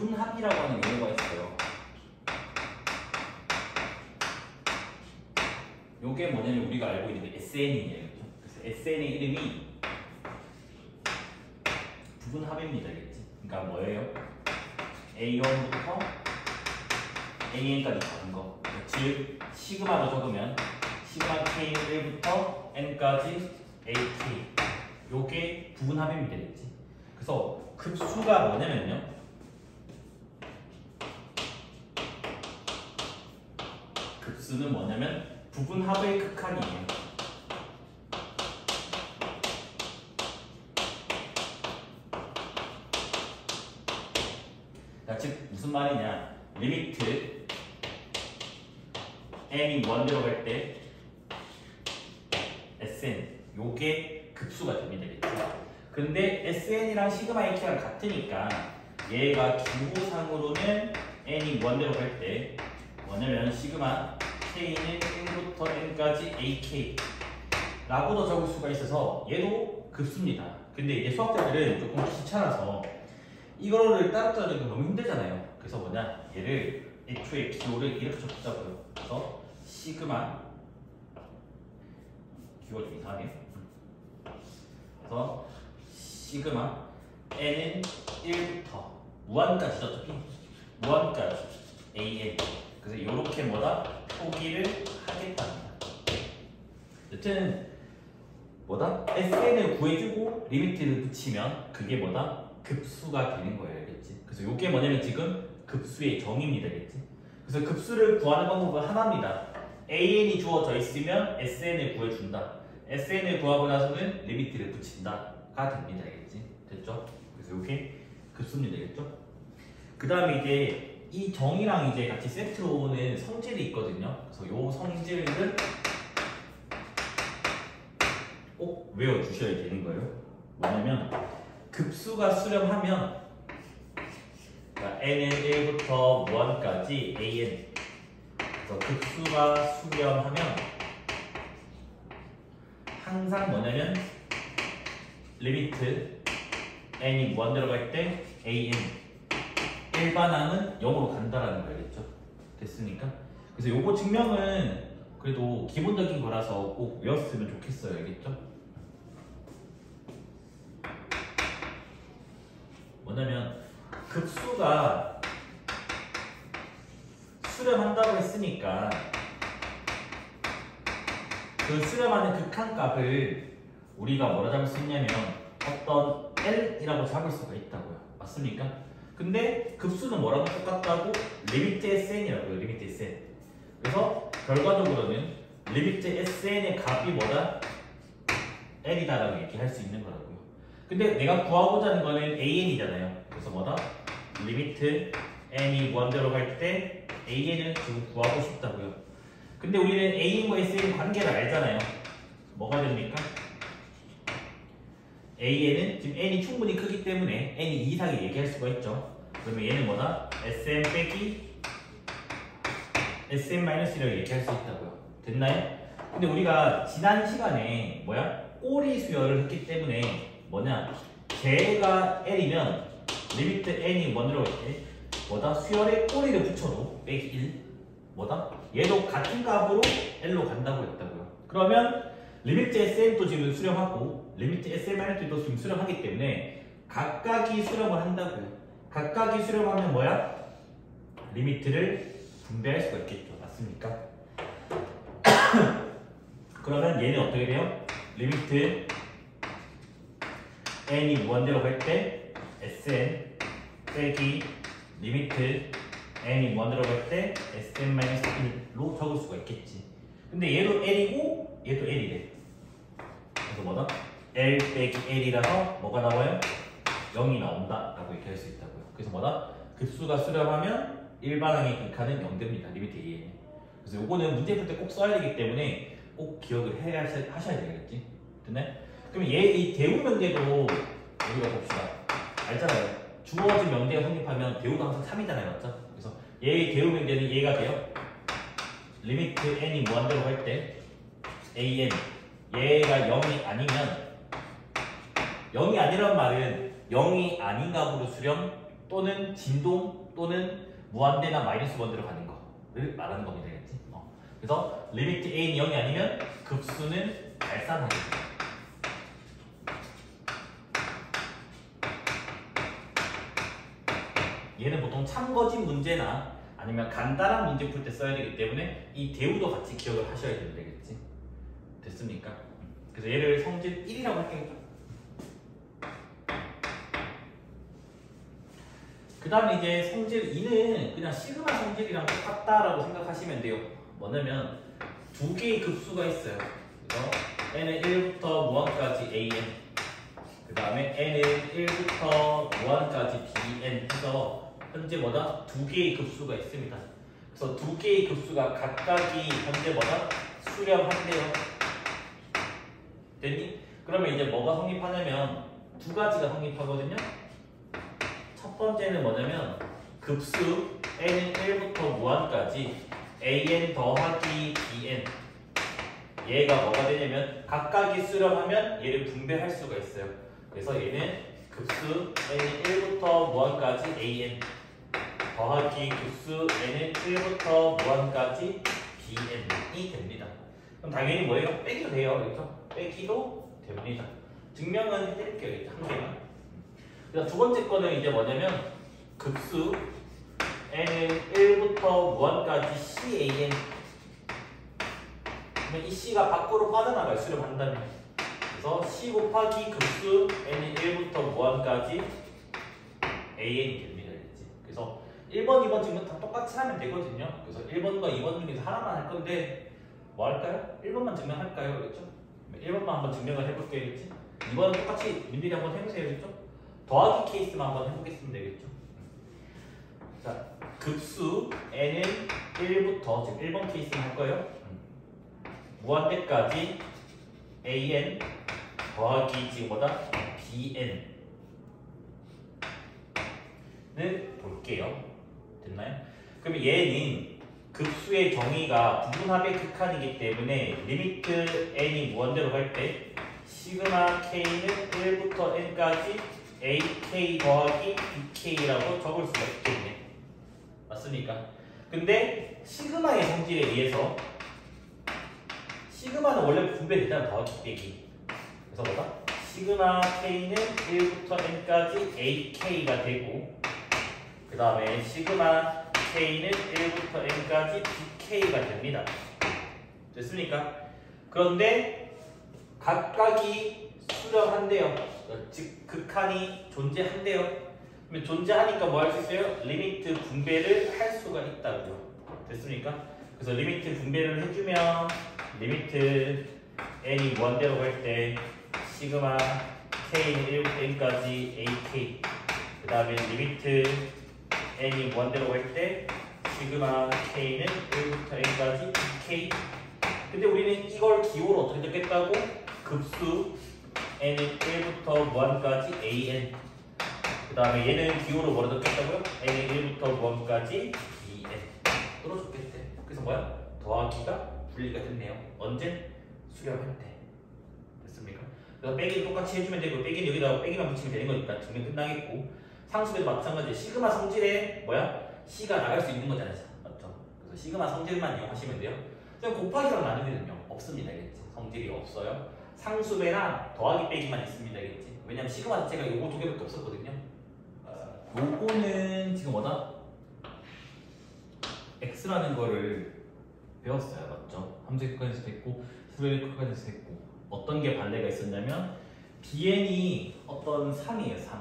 부분합이라고 하는 용어가 있어요. 요게 뭐냐면 우리가 알고 있는 게 SN이에요. 그래서 SN의 이름이 부분합입니다. 알겠지? 그러니까 뭐예요? A1부터 AN까지 적은 거. 즉 시그마로 적으면 시그마 K는 1부터 N까지 AK. 요게 부분합입니다. 알겠지? 그래서 급수가 뭐냐면요. 급수는 뭐냐면 부분합의 극한이에요. 즉 무슨 말이냐? 리미트 n이 원대로 갈 때 sn 요게 급수가 됩니다. 근데 sn이랑 시그마 ak랑 같으니까 얘가 기호상으로는 n이 원대로 갈 때 뭐냐면 시그마 k는 1부터 n까지 ak 라고도 적을 수가 있어서 얘도 급수입니다. 근데 이제 수학자들은 조금 귀찮아서 이거를 따로 자르는 거 너무 힘들잖아요. 그래서 뭐냐, 얘를 애초에 기호를 이렇게 적자고요. 그래서 시그마 기호가 좀 이상하네요. 그래서 시그마 n은 1부터 무한까지 어차피 무한까지 an. 그래서 이렇게 뭐다 표기를 하겠답니다. 여튼 뭐다 sn을 구해주고 리미트를 붙이면 그게 뭐다 급수가 되는 거예요. 알겠지? 그래서 이게 뭐냐면 지금 급수의 정의입니다. 알겠지? 그래서 급수를 구하는 방법은 하나입니다. an이 주어져 있으면 sn을 구해준다. sn을 구하고 나서는 리미트를 붙인다가 됩니다. 알겠지? 됐죠? 그래서 이게 급수입니다. 알겠죠? 그 다음에 이제 이 정의랑 이제 같이 세트로 오는 성질이 있거든요. 그래서 이 성질을 꼭 외워주셔야 되는 거예요. 뭐냐면 급수가 수렴하면 그러니까 n은 1부터 무한까지 an. 그래서 급수가 수렴하면 항상 뭐냐면 리미트 n이 무한대로 갈 때 an 일반항은 0으로 간다라는 거 알겠죠? 됐으니까. 그래서 요거 증명은 그래도 기본적인 거라서 꼭 외웠으면 좋겠어요. 알겠죠? 뭐냐면 급수가 수렴한다고 했으니까 그 수렴하는 극한값을 우리가 뭐라 잡을 수 있냐면 어떤 L이라고 잡을 수가 있다고요. 맞습니까? 근데 급수는 뭐라고 똑같다고? 리미트 SN이라고요. 리미트 SN. 그래서 결과적으로는 리미트 SN의 값이 뭐다? L이다라고 얘기할 수 있는 거라고요. 근데 내가 구하고자 하는 거는 AN이잖아요. 그래서 뭐다? 리미트 n이 무한대로 갈 때 AN을 지금 구하고 싶다고요. 근데 우리는 AN과 SN 관계를 알잖아요. 뭐가 됩니까? AN은 지금 n이 충분히 크기 때문에 n이 2 이상이 얘기할 수가 있죠. 그러면 얘는 뭐다? SM 빼기 SM-1이라고 얘기할 수 있다고요. 됐나요? 근데 우리가 지난 시간에 꼬리 수열을 했기 때문에 걔가 L이면 리미트 n이 원으로 갈 때 수열에 꼬리를 붙여도 빼기 1 얘도 같은 값으로 L로 간다고 했다고요. 그러면 리미트 SN도 지금 수렴하고 리미트 SM-도 지금 수렴하기 때문에 각각이 수렴을 한다고요. 각각이 수렴하면 리미트를 분배할 수가 있겠죠. 맞습니까? 그러면 얘는 어떻게 돼요? 리미트 n이 무한대로 갈 때 SN 빼기 리미트 n이 무한대로 갈 때 SM-1로 적을 수가 있겠지. 근데 얘도 L이고 얘도 L이래. 그래서 L 빼기 L이라서 뭐가 나와요? 0이 나온다 라고 얘기할 수 있다고요. 그래서 급수가 수렴하면 일반항의 극한은 0됩니다. 리미트 A에. 그래서 요거는 문제 풀 때 꼭 써야 되기 때문에 꼭 기억을 하셔야 되겠지. 됐나요? 그럼 이 대우 명대도 우리가 봅시다. 알잖아요. 주어진 명대가 성립하면 대우도 항상 3이잖아요. 맞죠? 그래서 얘의 대우 명대는 얘가 돼요. 리미트 n이 무한대로 갈 때 an 얘가 0이 아니면 0이 아니란 말은 0이 아닌 값으로 수렴 또는 진동 또는 무한대나 마이너스 원대로 가는 거를 말하는 겁니다. 알겠지? 그래서 리미트 a는 0이 아니면 급수는 발산하게 돼요. 얘는 보통 참거짓 문제나 아니면 간단한 문제 풀 때 써야 되기 때문에 이 대우도 같이 기억을 하셔야 되겠지? 됐습니까? 그래서 얘를 성질 1이라고 할게요. 그 다음에 이제 성질 2는 그냥 시그마 성질이랑 똑같다라고 생각하시면 돼요. 뭐냐면 두 개의 급수가 있어요. 그래서 n은 1부터 무한까지 an, 그 다음에 n은 1부터 무한까지 bn 해서 현재 뭐다? 두 개의 급수가 있습니다. 그래서 두 개의 급수가 각각이 현재 뭐다? 수렴한대요. 됐니? 그러면 이제 뭐가 성립하냐면 두 가지가 성립하거든요. 첫 번째는 뭐냐면 급수 n은 1부터 무한까지 an 더하기 bn, 얘가 뭐가 되냐면 각각이 수렴하면 얘를 분배할 수가 있어요. 그래서 얘는 급수 n은 1부터 무한까지 an 더하기 급수 n은 1부터 무한까지 bn이 됩니다. 그럼 당연히 뭐예요? 빼기도 돼요. 그렇죠? 빼기도 됩니다. 증명은 해드릴게요. 한 개만. 그다음 두 번째 거는 이제 뭐냐면 급수 n은 1부터 무한까지 can, 그러면 이 c가 밖으로 빠져나가요. 수렴한다면. 그래서 c 곱하기 급수 n은 1부터 무한까지 an이 됩니다. 그래서 1번, 2번 증명 다 똑같이 하면 되거든요. 그래서 1번과 2번 중에서 하나만 할 건데 뭐 할까요? 1번만 증명할까요? 그렇죠? 1번만 한번 증명을 해볼게요. 그렇지? 2번은 똑같이 민들이 한번 해보세요. 그렇죠? 더하기 케이스만 한번 해보겠으면 되겠죠? 자, 급수 n은 1부터, 즉 1번 케이스만 할 거예요. 무한대까지 an 더하기 지금 뭐다? bn을 볼게요. 됐나요? 그러면 얘는 급수의 정의가 부분합의 극한이기 때문에 리미트 n이 무한대로 갈 때 시그마 k는 1부터 n까지 ak 더하기 bk라고 적을 수가 있겠네. 맞습니까? 근데 시그마의 성질에 의해서 시그마는 원래 분배되잖아. 더하기 빼기. 그래서 뭐다? 시그마 k는 1부터 n까지 ak가 되고, 그 다음에 시그마 k는 1부터 n까지 bk가 됩니다. 됐습니까? 그런데 각각이 수렴한대요. 즉 극한이 존재한대요. 그러면 존재하니까 뭐 할 수 있어요? 리미트 분배를 할 수가 있다고요. 됐습니까? 그래서 리미트 분배를 해주면 리미트 n이 무한대로 갈 때 시그마 k는 1부터 n까지 ak, 그 다음에 리미트 n이 무한대로 갈 때 시그마 k는 1부터 n까지 bk. 근데 우리는 이걸 기호로 어떻게 적겠다고? 급수 n은 1부터 무한까지 an, 그 다음에 얘는 기호로 뭐라 적겠다고요? n은 1부터 무한까지 bn으로 적겠대. 그래서 뭐야? 더하기가 분리가 됐네요. 언제? 수렴할 때. 됐습니까? 그래서 빼기를 똑같이 해주면 되고, 빼기는 여기다가 빼기만 붙이면 되는 거니까 증명 끝나겠고, 상수에도 마찬가지. 시그마 성질에 뭐야? c가 나갈 수 있는 거잖아요. 맞죠? 그래서 시그마 성질만 이용하시면 돼요. 그냥 곱하기랑 나누기는요? 없습니다. 알겠지? 성질이 없어요. 상수배랑 더하기 빼기만 있습니다. 알겠지? 왜냐면 시그마 자체가 요거 두 개밖에 없었거든요. 요거는 지금 뭐다? x라는 거를 배웠어요. 맞죠? 함수의 극한에서도 했고 수의 극한에서도 했고, 어떤 게 반대가 있었냐면 bn이 어떤 3이에요. 3.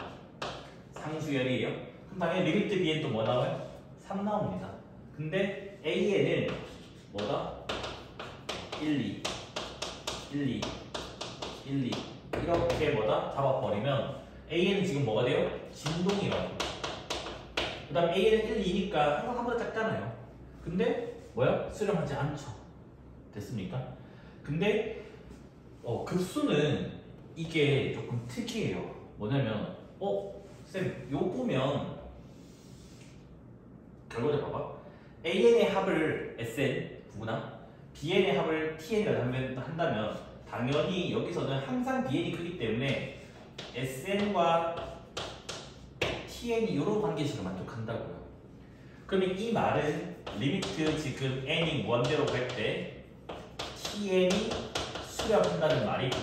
상수열이에요. 그럼 당연히 리미트 bn 또 뭐 나와요? 3 나옵니다. 근데 an을 뭐다? 1, 2, 1, 2, 1, 2 이렇게 뭐다? 잡아버리면 an은 지금 뭐가 돼요? 진동이라고. 그 다음 an은 1, 2니까 항상 한 번에 작잖아요. 근데 뭐야? 수렴하지 않죠. 됐습니까? 근데 급수는 이게 조금 특이해요. 뭐냐면 쌤 요거면 결과를 봐봐. an의 합을 sn 구나 bn의 합을 tn이라고 한다면 당연히 여기서는 항상 bn이 크기 때문에 sn과 tn이 이런 관계식을 만족한다고요. 그러면 이 말은 리미트 지금 n이 원대로 갈 때 tn이 수렴한다는 말이고,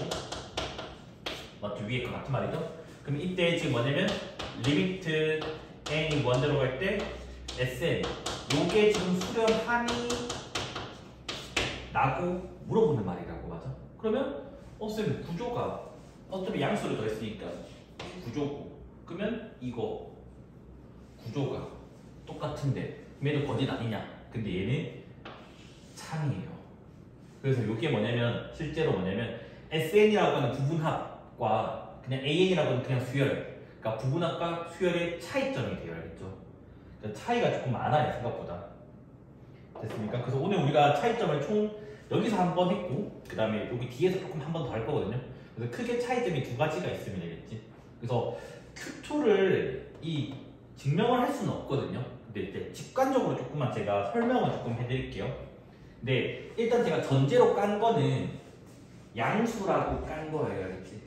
맞죠? 위에 거 같은 말이죠? 그럼 이때 지금 뭐냐면 리미트 n이 원대로 갈 때 sn 요게 지금 수렴함이 라고 물어보는 말이라고. 맞아? 그러면 쌤 구조가 어차피 양수를 더했으니까 구조고, 그러면 이거 구조가 똑같은데 얘도 거짓 아니냐? 근데 얘는 참이에요. 그래서 이게 뭐냐면 실제로 뭐냐면 SN이라고 하는 부분합과 그냥 AN이라고 하는 그냥 수열, 그러니까 부분합과 수열의 차이점이 돼요. 알겠죠? 그러니까 차이가 조금 많아요, 생각보다. 됐습니까? 그래서 오늘 우리가 차이점을 총 여기서 한 번 했고, 그 다음에 여기 뒤에서 조금 한 번 더 할 거거든요. 그래서 크게 차이점이 두 가지가 있으면 되겠지. 그래서 Q2를 이 증명을 할 수는 없거든요. 근데 이제 직관적으로 조금만 제가 설명을 조금 해드릴게요. 근데 일단 제가 전제로 깐 거는 양수라고 깐 거예요. 알겠지?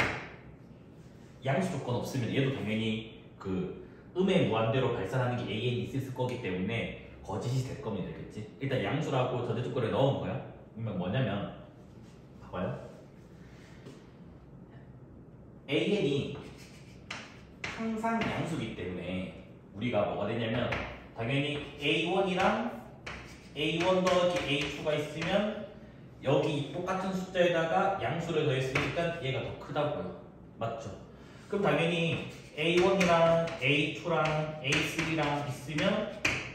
양수 조건 없으면 얘도 당연히 그 음의 무한대로 발산하는 게 AN이 있을 거기 때문에 거짓이 될 겁니다. 알겠지? 일단 양수라고 전제 조건에 넣은 거야. 그러면 뭐냐면 봐봐요. AN이 항상 양수기 때문에 우리가 뭐가 되냐면 당연히 A1이랑 A1 더하기 A2가 있으면 여기 똑같은 숫자에다가 양수를 더했으니까 얘가 더 크다고요. 맞죠? 그럼 당연히 A1이랑 A2랑 A3랑 있으면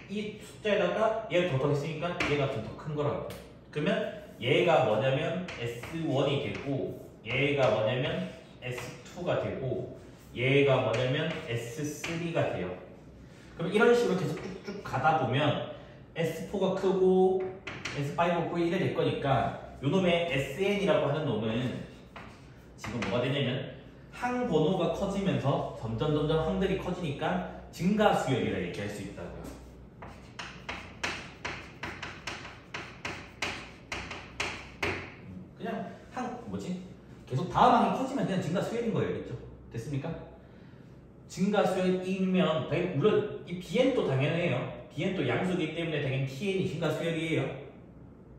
이 숫자에다가 얘를 더 더했으니까 얘가 좀 더 큰 거라고. 그러면 얘가 뭐냐면 S1이 되고 얘가 뭐냐면 S2가 되고 얘가 뭐냐면 S3가 돼요. 그럼 이런 식으로 계속 쭉쭉 가다 보면 S4가 크고 S5가 크고 이래 될 거니까 요놈의 SN이라고 하는 놈은 지금 뭐가 되냐면 항 번호가 커지면서 점점 항들이 커지니까 증가수열이라 얘기할 수 있다고요. 그냥 계속 다음 항이 커지면 그냥 증가수열인 거예요. 알겠죠? 됐습니까? 증가수열이면 물론 이 BN도 당연해요. BN도 양수이기 때문에 당연히 TN이 증가수열이에요.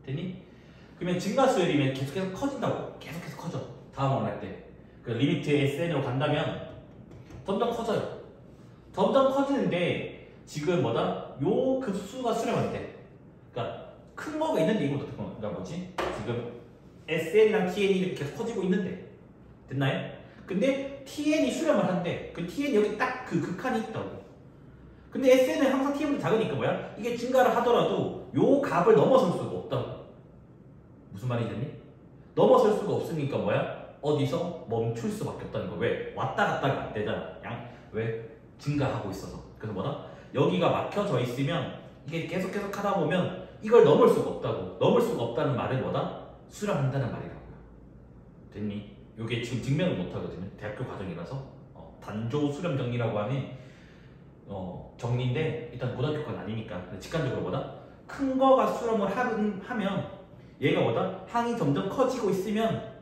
됐니? 그러면 증가수열이면 계속해서 커진다고. 계속해서 커져. 다음 항 할 때. 그 리미트 SN으로 간다면 점점 커져요. 점점 커지는데 지금 요 급수가 수렴할 때, 그러니까 큰 거가 있는데 이거 어떻게 그러니까 뭐지? 지금 SN이랑 TN이 이렇게 계속 커지고 있는데 됐나요? 근데 TN이 수렴을 한대. 그 TN이 여기 딱 그 극한이 있다고. 근데 SN은 항상 TN보다 작으니까 뭐야? 이게 증가를 하더라도 요 값을 넘어설 수가 없다고. 무슨 말이 되니? 넘어설 수가 없으니까 뭐야? 어디서 멈출 수밖에 없다는 거. 왜? 왔다 갔다가 안 되잖아. 왜? 증가하고 있어서. 그래서 여기가 막혀져 있으면 이게 계속 하다 보면 이걸 넘을 수가 없다고. 넘을 수가 없다는 말은 수렴한다는 말이라고요. 됐니? 이게 지금 증명을 못 하거든요. 대학교 과정이라서 단조 수렴 정리라고 하는 정리인데 일단 고등학교 건 아니니까 직관적으로 큰 거가 수렴을 하면 얘가 항이 점점 커지고 있으면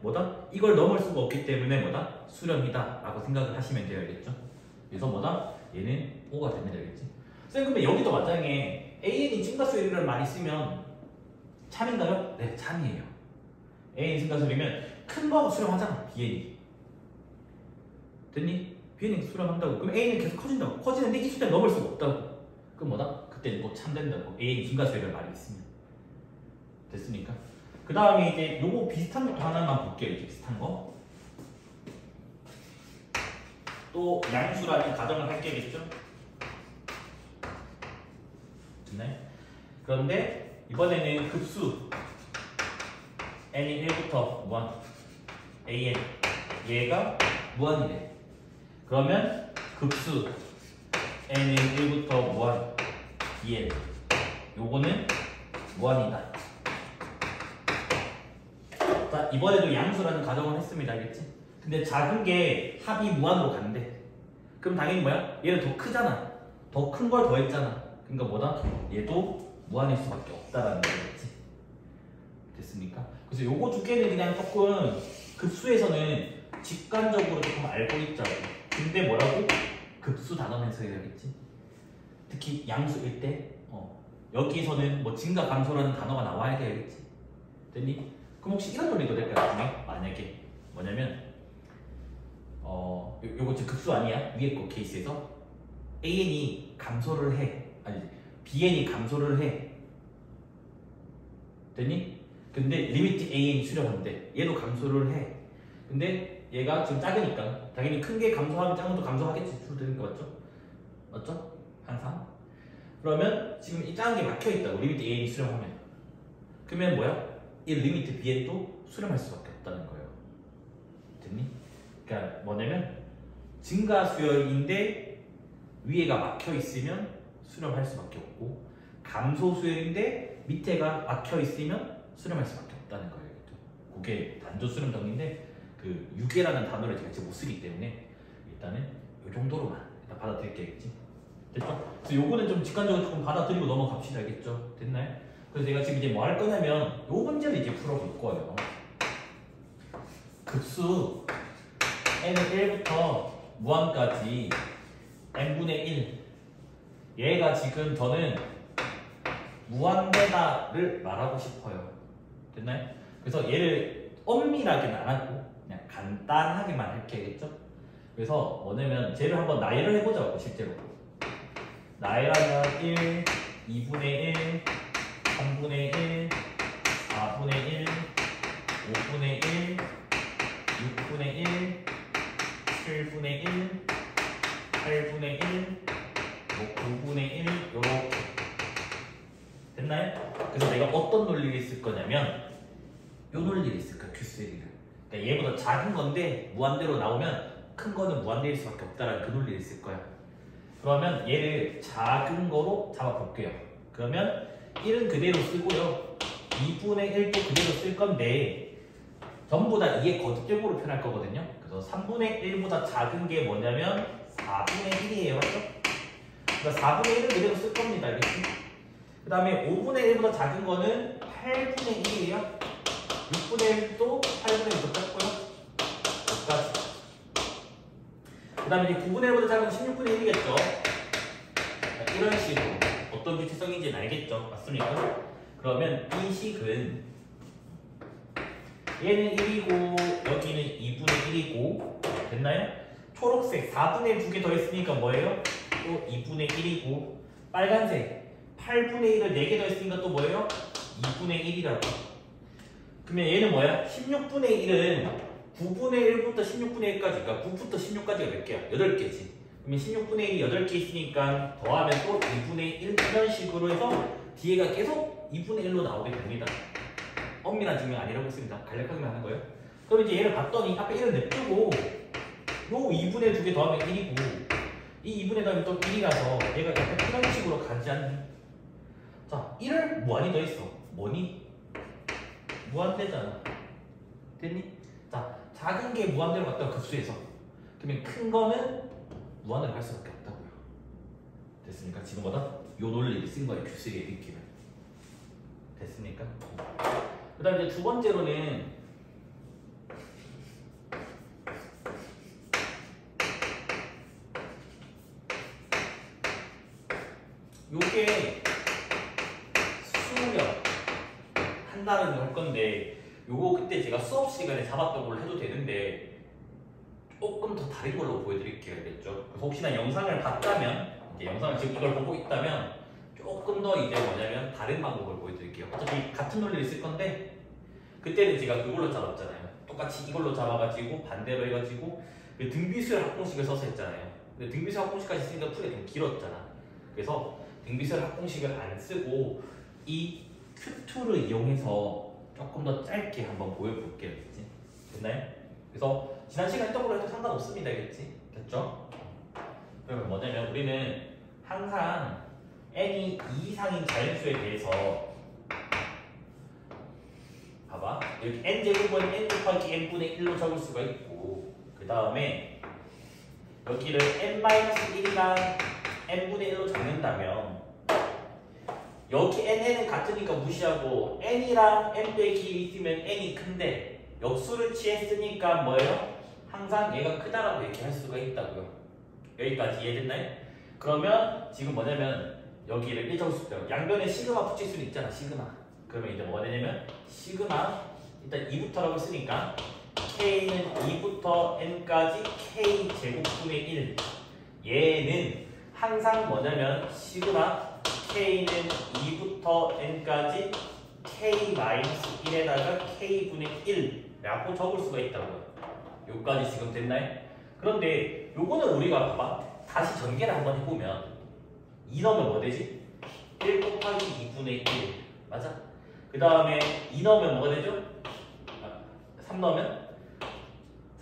이걸 넘을 수가 없기 때문에 수렴이다 라고 생각을 하시면 돼요. 알겠죠? 그래서 얘는 O가 됩니다. 알겠지? 쌤 근데 여기도 마찬가지에 AN이 증가수열이라는 말이 있으면 참인가요? 네, 참이에요. AN이 증가수열이면 큰 거가 수렴하잖아. BN이 됐니? BN이 수렴한다고. 그럼 A는 계속 커진다고. 커지는데 이 숫자를 넘을 수가 없다고. 그럼 그때는 꼭 참된다고. AN이 증가수열이라는 말이 있으면. 됐습니까? 그 다음에 이제 요거 비슷한 것도 하나만 볼게요. 이제 비슷한 거. 또 양수라는 가정을 할 게겠죠? 됐나요? 그런데 이번에는 급수 n이 1부터 무한 an 얘가 무한이래. 그러면 급수 n이 1부터 무한 bn 요거는 무한이다. 자, 이번에도 양수라는 가정을 했습니다. 알겠지? 근데 작은 게 합이 무한으로 간대. 그럼 당연히 얘는 더 크잖아. 더 큰 걸 더했잖아. 그러니까 얘도 무한일 수밖에 없다라는 거겠지. 됐습니까? 그래서 요거 두 개는 그냥 조금 급수에서는 직관적으로 조금 알고 있자고. 근데 급수 단어만 해석해야겠지. 특히 양수일 때 여기서는 뭐 증가 감소라는 단어가 나와야 되겠지. 됐니? 그럼 혹시 이런 논리도 될까요? 나중에 만약에 뭐냐면 요거 지금 급수 아니야? 위에 거 케이스에서 AN이 감소를 해. 아니 BN이 감소를 해. 됐니? 근데 리미트 AN이 수렴한대. 얘도 감소를 해. 근데 얘가 지금 작으니까 당연히 큰 게 감소하면 작은 것도 감소하겠지. 줄어드니까 맞죠? 맞죠? 항상. 그러면 지금 이 작은 게 막혀있다고 리미트 AN이 수렴하면. 그러면 뭐야? 이 리미트 BN도 수렴할 수밖에 없다는 거예요. 됐니? 그러니까 뭐냐면 증가 수열인데 위에가 막혀있으면 수렴할 수밖에 없고 감소 수열인데 밑에가 막혀있으면 수렴할 수밖에 없다는 거예요. 그게 단조 수렴 정리인데 그 유계라는 단어를 제가 지금 못 쓰기 때문에 일단은 이 정도로만 일단 받아들일게겠지. 됐죠? 그래서 요거는 좀 직관적으로 조금 받아들이고 넘어갑시다. 알겠죠? 됐나요? 그래서 내가 지금 이제 뭐 할 거냐면 요 문제를 이제 풀어볼 거예요. 급수 n은 1부터 무한까지 n분의 1 얘가 지금 저는 무한대다를 말하고 싶어요. 됐나요? 그래서 얘를 엄밀하게는 안 하고 그냥 간단하게만 할게겠죠? 그래서 뭐냐면 쟤를 한번 나열을 해보자고. 실제로 나열하면 1, 2분의 1, 3분의 1, 4분의 1, 5분의 1, 6분의 1, 7분의 1, 8분의 1, 9분의 1 요렇게 됐나요? 그래서 내가 어떤 논리를 쓸 거냐면 요 논리를 쓸 거야. Q3를. 그러니까 얘보다 작은 건데 무한대로 나오면 큰 거는 무한대일 수밖에 없다라는 그 논리를 쓸 거야. 그러면 얘를 작은 거로 잡아볼게요. 그러면 1은 그대로 쓰고요. 2분의 1도 그대로 쓸 건데 전부 다 2의 거듭제곱으로 표현할 거거든요. 그래서 3분의 1보다 작은 게 뭐냐면 4분의 1이에요. 맞죠? 그러니까 4분의 1을 그대로 쓸 겁니다. 알겠지? 그 다음에 5분의 1보다 작은 거는 8분의 1이에요. 6분의 1도 8분의 1도 뺐고요. 여기까지. 그 다음에 이제 9분의 1보다 작은 16분의 1이겠죠? 이런 식으로 어떤 주체성인지는 알겠죠? 맞습니까? 그러면 이 식은 얘는 1이고 여기는 2분의 1이고 됐나요? 초록색 4분의 1 두 개 더 있으니까 뭐예요? 또 2분의 1이고 빨간색 8분의 1을 4개 더 있으니까 또 뭐예요? 2분의 1이라고. 그러면 얘는 뭐야? 16분의 1은 9분의 1부터 16분의 1까지, 그러니까 9부터 16까지가 몇 개야? 8개지. 그러면 16분의 1이 8개 있으니까 더하면 또 2분의 1 이런 식으로 해서 뒤에가 계속 2분의 1로 나오게 됩니다. 엄밀한 증명 아니라고 했습니다. 간략하게만 하는 거예요. 그럼 이제 얘를 봤더니 앞에 1을 냅두고 요 2분의 1 두 개 더하면 1이고 이 2분의 1 더하면 또 1이라서 얘가 약간 이런 식으로 가지 않니? 자, 1을 무한히 더했어. 뭐니? 무한대잖아. 됐니? 자, 작은 게 무한대로 갔다가 급수해서 그러면 큰 거는 무한대로 갈 수밖에 없다고요. 됐습니까? 지금보다 요 논리를 쓴 거예요. Q3의 느낌을. 됐습니까? 그 다음에 이제 두 번째로는 요게 수령 한다는 걸 할 건데 요거 그때 제가 수업 시간에 잡았던 걸로 해도 되는데 조금 더 다른 걸로 보여드릴게요. 알겠죠? 그래서 혹시나 영상을 봤다면 이제 영상을 지금 이걸 보고 있다면 조금 더 이제 뭐냐면 다른 방법을 보여드릴게요. 어차피 같은 논리를 쓸 건데 그때는 제가 그걸로 잡았잖아요. 똑같이 이걸로 잡아가지고 반대로 해가지고 등비수열 합공식을 써서 했잖아요. 근데 등비수열 합공식까지 쓰니까 풀이 좀 길었잖아. 그래서 등비수열 합공식을 안 쓰고 이 Q2를 이용해서 조금 더 짧게 한번 보여볼게요. 알겠지? 됐나요? 그래서 지난 시간에 했던 걸로 해도 상관없습니다. 알겠지? 됐죠? 그러면 뭐냐면 우리는 항상 n이 2 이상인 자연수에 대해서 봐봐. 여기 n제곱은 n 곱하기 n분의 1로 적을 수가 있고 그 다음에 여기를 n-1이랑 n분의 1로 적는다면 여기 n은 같으니까 무시하고 n이랑 n 빼기 있으면 n이 큰데 역수를 취했으니까 뭐예요? 항상 얘가 크다라고 얘기할 수가 있다고요. 여기까지 이해됐나요? 그러면 지금 뭐냐면 여기를 1 적을 수 있죠. 양변에 시그마 붙일 수는 있잖아. 시그마. 그러면 이제 뭐가 되냐면 시그마 일단 2부터라고 했으니까 K는 2부터 N까지 K 제곱분의 1. 얘는 항상 뭐냐면 시그마 K는 2부터 N까지 K-1에다가 K분의 1라고 적을 수가 있다고요. 요까지 지금 됐나요? 그런데 요거는 우리가 봐봐. 다시 전개를 한번 해보면 2 넣으면 뭐 되지? 1 곱하기 2분의 1 맞아? 그 다음에 2 넣으면 뭐가 되죠? 3 넣으면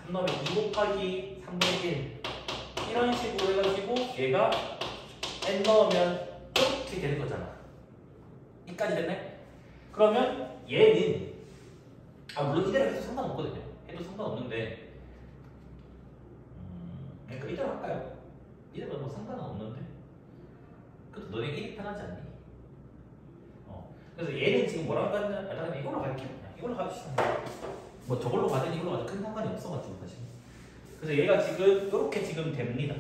2 곱하기 3분의 1 이런 식으로 해가지고 얘가 n 넣으면 이렇게 되는 거잖아. 이까지 됐네? 그러면 얘는 물론 이대로 해도 상관없거든요. 해도 상관없는데 그러니까 이대로 할까요? 이대로 뭐 상관은 없는데 그래도 너네 일이 편하지 않니? 그래서 얘는 지금 뭐라고 하냐? 일단 이걸로 갈게요. 이걸로 가주시면 뭐 저걸로 가든 이걸로 가든 큰 상관이 없어가지고 사실. 그래서 얘가 지금 이렇게 지금 됩니다.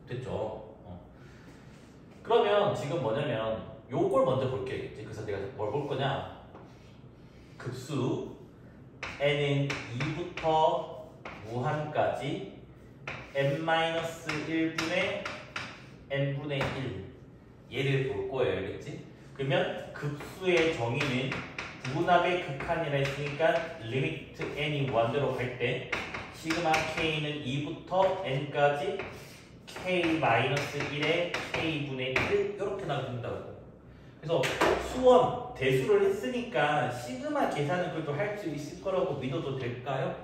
됐죠? 그러면 지금 뭐냐면 요걸 먼저 볼게요. 그래서 내가 뭘 볼 거냐? 급수 n은 2부터 무한까지 n-1분의 n분의 1 얘를 볼 거예요. 알겠지? 그러면 급수의 정의는 분합의 극한이라 했으니까 리미트 n이 무한대로 갈 때 시그마 k는 2부터 n까지 k-1의 k분의 1 이렇게 나온다고. 그래서 수원 대수를 했으니까 시그마 계산을 그래도 할 수 있을 거라고 믿어도 될까요?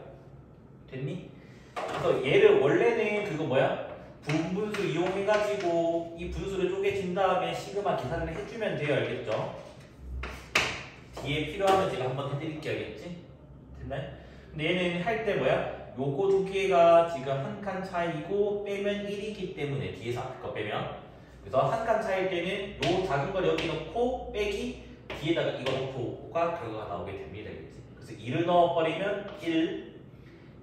됐니? 그래서 얘를 원래는 그거 뭐야? 분분수 이용해가지고 이 분수를 쪼개진 다음에 시그마 계산을 해주면 돼요. 알겠죠? 뒤에 필요하면 제가 한번 해드릴게요. 알겠지? 됐나요? 근데 얘는 할 때 뭐야? 요거 두 개가 지금 한 칸 차이고 빼면 1이기 때문에 뒤에서 앞에 거 빼면 그래서 한 칸 차이일 때는 요 작은 걸 여기 넣고 빼기 뒤에다가 이거 넣고가 결과가 나오게 됩니다. 알겠지? 그래서 1을 넣어버리면 1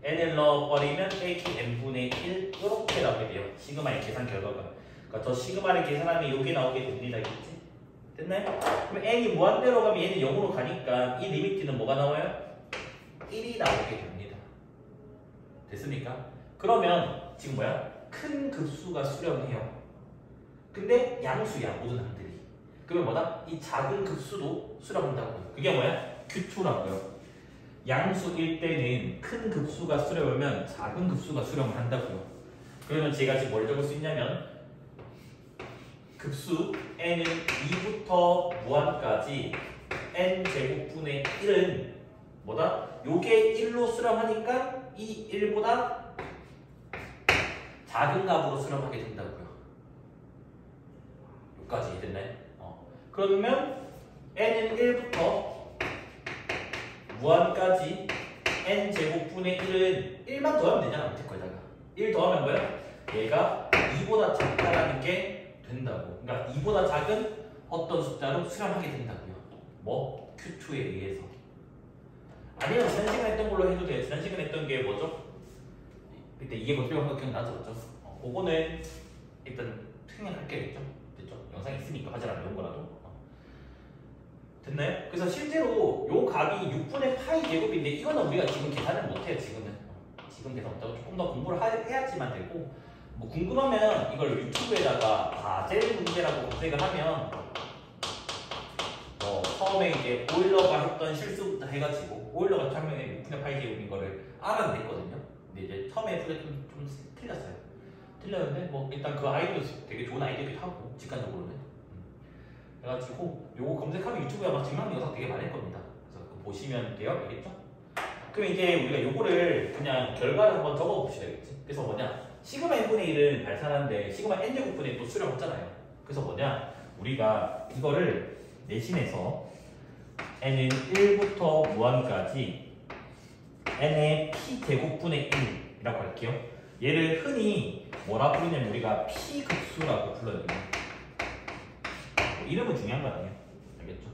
n을 넣어버리면 빼기 n분의 1 이렇게 나오게 돼요. 시그마의 계산 결과가. 그러니까 저 시그마를 계산하면 이게 나오게 됩니다. 알겠지? 됐나요? 그럼 n이 무한대로 가면 얘는 0으로 가니까 이 리미트는 뭐가 나와요? 1이 나오게 됩니다. 됐습니까? 그러면 지금 뭐야? 큰 급수가 수렴해요. 근데 양수야 모든 항들이. 그러면 뭐다? 이 작은 급수도 수렴한다고요. 그게 뭐야? Q2라고요. 양수일 때는 큰 급수가 수렴하면 작은 급수가 수렴을 한다고요. 그러면 제가 지금 뭘 적을 수 있냐면 급수 n은 2부터 무한까지 n 제곱분의 1은 뭐다? 요게 1로 수렴하니까 이 1보다 작은 값으로 수렴하게 된다고요. 여기까지 됐나요? 그러면 n은 1부터 무한까지 n 제곱분의 1은 1만 더하면 되잖아. 밑에 거에다가 1 더하면 뭐야? 얘가 2보다 작다라는 게 된다고. 그러니까 2보다 작은 어떤 숫자로 수렴하게 된다고요. 뭐? Q2에 의해서. 아니면 지난 시간에 했던 걸로 해도 돼요. 지난 시간에 했던 게 뭐죠? 그때 이게 뭐 필요한 거 기억나죠? 그거는 일단 생략할게요. 됐죠? 영상 있으니까 하지 않으면 이런 거라도. 됐나요? 그래서 실제로 요 값이 6분의 파이 제곱인데 이거는 우리가 지금 계산을 못해요. 지금 계산 못하고 조금 더 공부를 해야지만 되고 뭐 궁금하면 이걸 유튜브에다가 과제 문제라고 검색을 하면 처음에 이제 오일러가 했던 실수부터 해가지고 오일러가 처음에 6분의 파이 제곱인 거를 알아냈거든요. 근데 이제 처음에 풀 때 좀 틀렸어요. 틀렸는데 뭐 일단 그 아이디어 되게 좋은 아이디어기도 하고 직관적으로는 그래가지고 요거 검색하면 유튜브에 아마 증명 영상 되게 많을 겁니다. 그래서 그거 보시면 돼요. 알겠죠? 그럼 이제 우리가 요거를 그냥 결과를 한번 적어봅시다. 알겠지? 그래서 뭐냐? 시그마 n분의 1은 발산하는데 시그마 n제곱분의 또 수렴했잖아요. 그래서 뭐냐? 우리가 이거를 내신해서 n은 1부터 무한까지 n의 p제곱분의 1이라고 할게요. 얘를 흔히 뭐라 부르냐면 우리가 p급수라고 불러요. 이름은 중요한 거 아니에요. 알겠죠?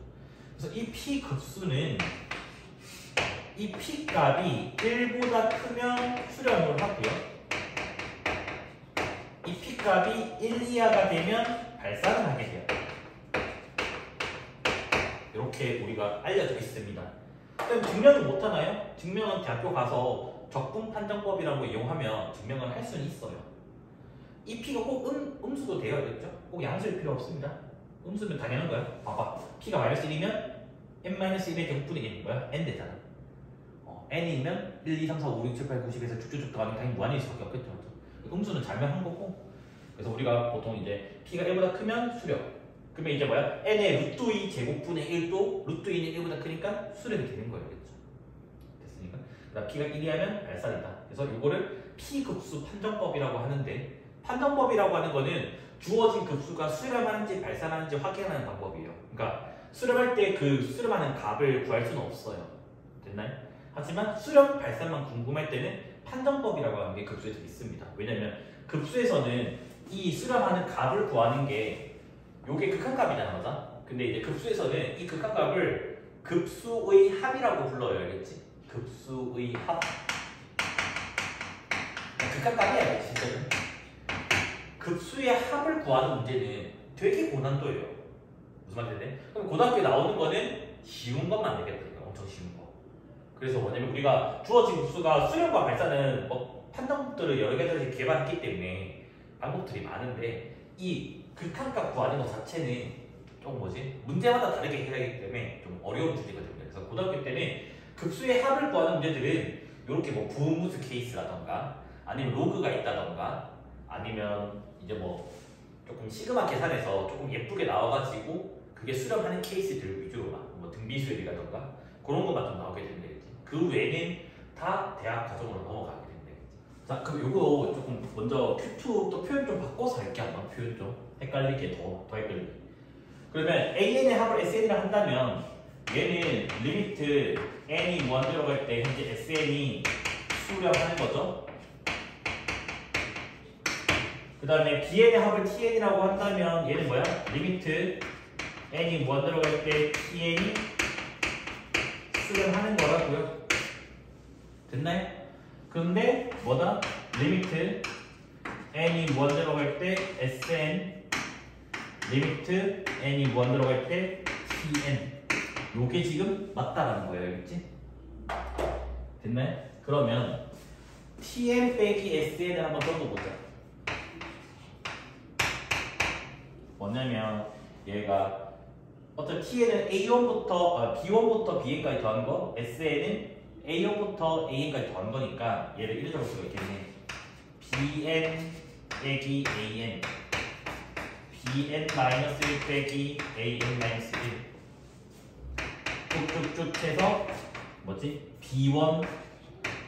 그래서 이 p급수는 이 p값이 1보다 크면 수렴을 하고요. 값이 1 이하가 되면 발산을 하게 돼요. 이렇게 우리가 알려져 있습니다. 그럼 증명을 못하나요? 증명은 대학교 가서 적분 판정법이라는 거 이용하면 증명을 할 수는 있어요. 이 P가 꼭 음수도 되어야겠죠? 꼭 양수일 필요 없습니다. 음수면 당연한 거야. 봐봐. P가 마이너스 1이면 n-1의 제곱분의 1이 뭐야? n 되잖아. n이면 1, 2, 3, 4, 5, 6, 7, 8, 9, 10에서 쭉쭉쭉 더하면 당연히 무한일 수밖에 없겠죠. 음수는 잘명한 거고. 그래서 우리가 보통 이제 P가 1보다 크면 수렴. 그러면 이제 뭐야? n의 루트 2 제곱분의 1도 루트 2는 1보다 크니까 수렴이 되는 거예요. 됐습니까? 그다음 P가 1이 하면 발산이다. 그래서 이거를 P급수 판정법이라고 하는데, 판정법이라고 하는 거는 주어진 급수가 수렴하는지 발산하는지 확인하는 방법이에요. 그러니까 수렴할 때 그 수렴하는 값을 구할 수는 없어요. 됐나요? 하지만 수렴, 발산만 궁금할 때는 판정법이라고 하는 게 급수에서 있습니다. 왜냐면 급수에서는 이 수렴하는 값을 구하는 게 요게 극한값이잖아, 맞아? 근데 이제 급수에서는 이 극한값을 급수의 합이라고 불러요, 알겠지? 급수의 합. 극한값이야, 진짜는. 급수의 합을 구하는 문제는 되게 고난도예요. 무슨 말인지? 그럼 고등학교에 나오는 거는 쉬운 것만 되겠다. 엄청 쉬운 거. 그래서 뭐냐면 우리가 주어진 급수가 수렴과 발산은 뭐 판정법들을 여러 가지 개발했기 때문에 방법들이 많은데 이 극한값 구하는 것 자체는 좀 문제마다 다르게 해야하기 때문에 좀 어려운 주제가 됩니다. 그래서 고등학교 때는 급수의 합을 구하는 문제들은 이렇게 뭐 부음무수 케이스라던가 아니면 로그가 있다던가 아니면 이제 뭐 조금 시그마 계산해서 조금 예쁘게 나와가지고 그게 수렴하는 케이스들 위주로만 뭐 등비수열이라던가 그런 것만 좀 나오게 되면 되겠지. 그 외에는 다 대학 과정으로 넘어가게 되면 되겠지. 자, 그럼 이거 조금 먼저 Q2 또 표현 좀 바꿔서 할게. 한번 표현 좀 헷갈리게 더 헷갈리게. 그러면 AN의 합을 SN이라 한다면 얘는 리미트 n이 무한대로 갈 때 현재 SN이 수렴하는 거죠. 그 다음에 BN의 합을 TN이라고 한다면 얘는 뭐야? 리미트 n이 무한대로 갈 때 TN이 수렴하는 거라고요. 됐나요? 그런데 뭐다? 리미트 n이 무한대로 갈 때 SN 리미트 n이 무한대로 갈 때 TN 요게 지금 맞다라는 거예요. 알겠지? 됐나요? 그러면 TN 빼기 SN을 한번 써보자. 뭐냐면 얘가 어떤 TN은 B1부터 Bn까지 더한 거, SN은 A1부터 AN까지 더한 거니까 얘를 이렇게 적을 수가 있겠네. BN 빼기 AN BN-1 빼기 AN-1 쭉쭉쭉 해서 B1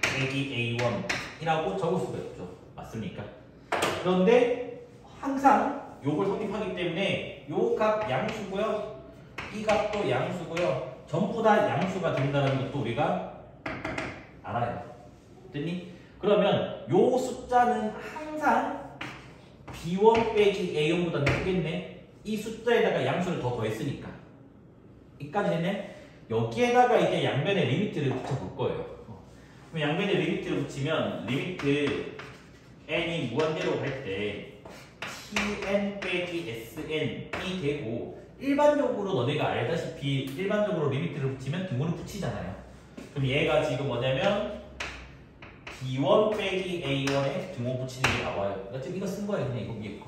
빼기 A1이라고 적을 수가 있죠. 맞습니까? 그런데 항상 요걸 성립하기 때문에 요 값 양수고요. 이 값도 양수고요. 전부 다 양수가 된다는 것도 우리가 알아요. 됐니? 그러면 요 숫자는 항상 B1 빼기 A1보다 크겠네. 이 숫자에다가 양수를 더 더했으니까. 이까지 됐네? 여기에다가 이제 양변의 리미트를 붙여볼 거예요. 그럼 양변의 리미트를 붙이면 리미트 n이 무한대로 갈 때 tn 빼기 sn이 되고 일반적으로 너네가 알다시피 일반적으로 리미트를 붙이면 등호를 붙이잖아요. 그럼 얘가 지금 뭐냐면 b1 빼기 a1에 등호 붙이는 게 나와요. 그러니까 지금 이거 쓴 거예요. 그냥 이거 위에 거.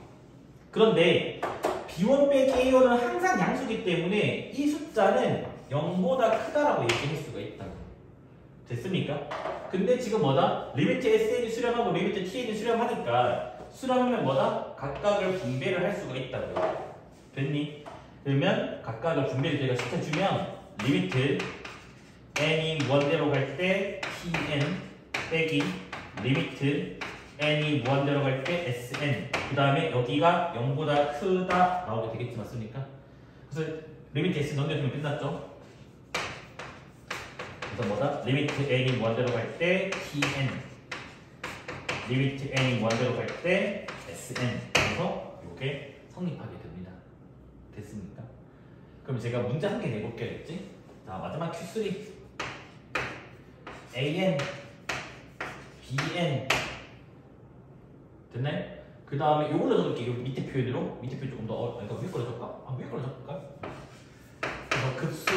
그런데 b1 빼기 a1은 항상 양수기 때문에 이 숫자는 0보다 크다라고 얘기할 수가 있다고. 됐습니까? 근데 지금 뭐다? 리미트 SN이 수렴하고 리미트 TN이 수렴하니까 수렴하면 뭐다? 각각을 분배를 할 수가 있다고요. 됐니? 그러면 각각을 분배를 제가 시켜주면 리미트 n이 무한대로 갈 때 TN 빼기 리미트 n이 무한대로 갈 때 SN 그 다음에 여기가 0보다 크다 나오게 되겠지. 맞습니까? 그래서 리미트 S 넘겨주면 끝났죠? 그래서 뭐다? 리미트 n이 무한대로 갈 때 tn 리미트 n이 무한대로 갈 때 sn 그래서 이게 성립하게 됩니다. 됐습니까? 그럼 제가 문제 한 개 내볼게요. 알겠지? 자, 마지막 Q3 an bn 됐나요? 그 다음에 요걸로 적을게. 요 밑에 표현으로. 밑에 표현 조금 더 그러니까 위에 걸로 적을까? 위에 걸로 적을까? 그래서 급수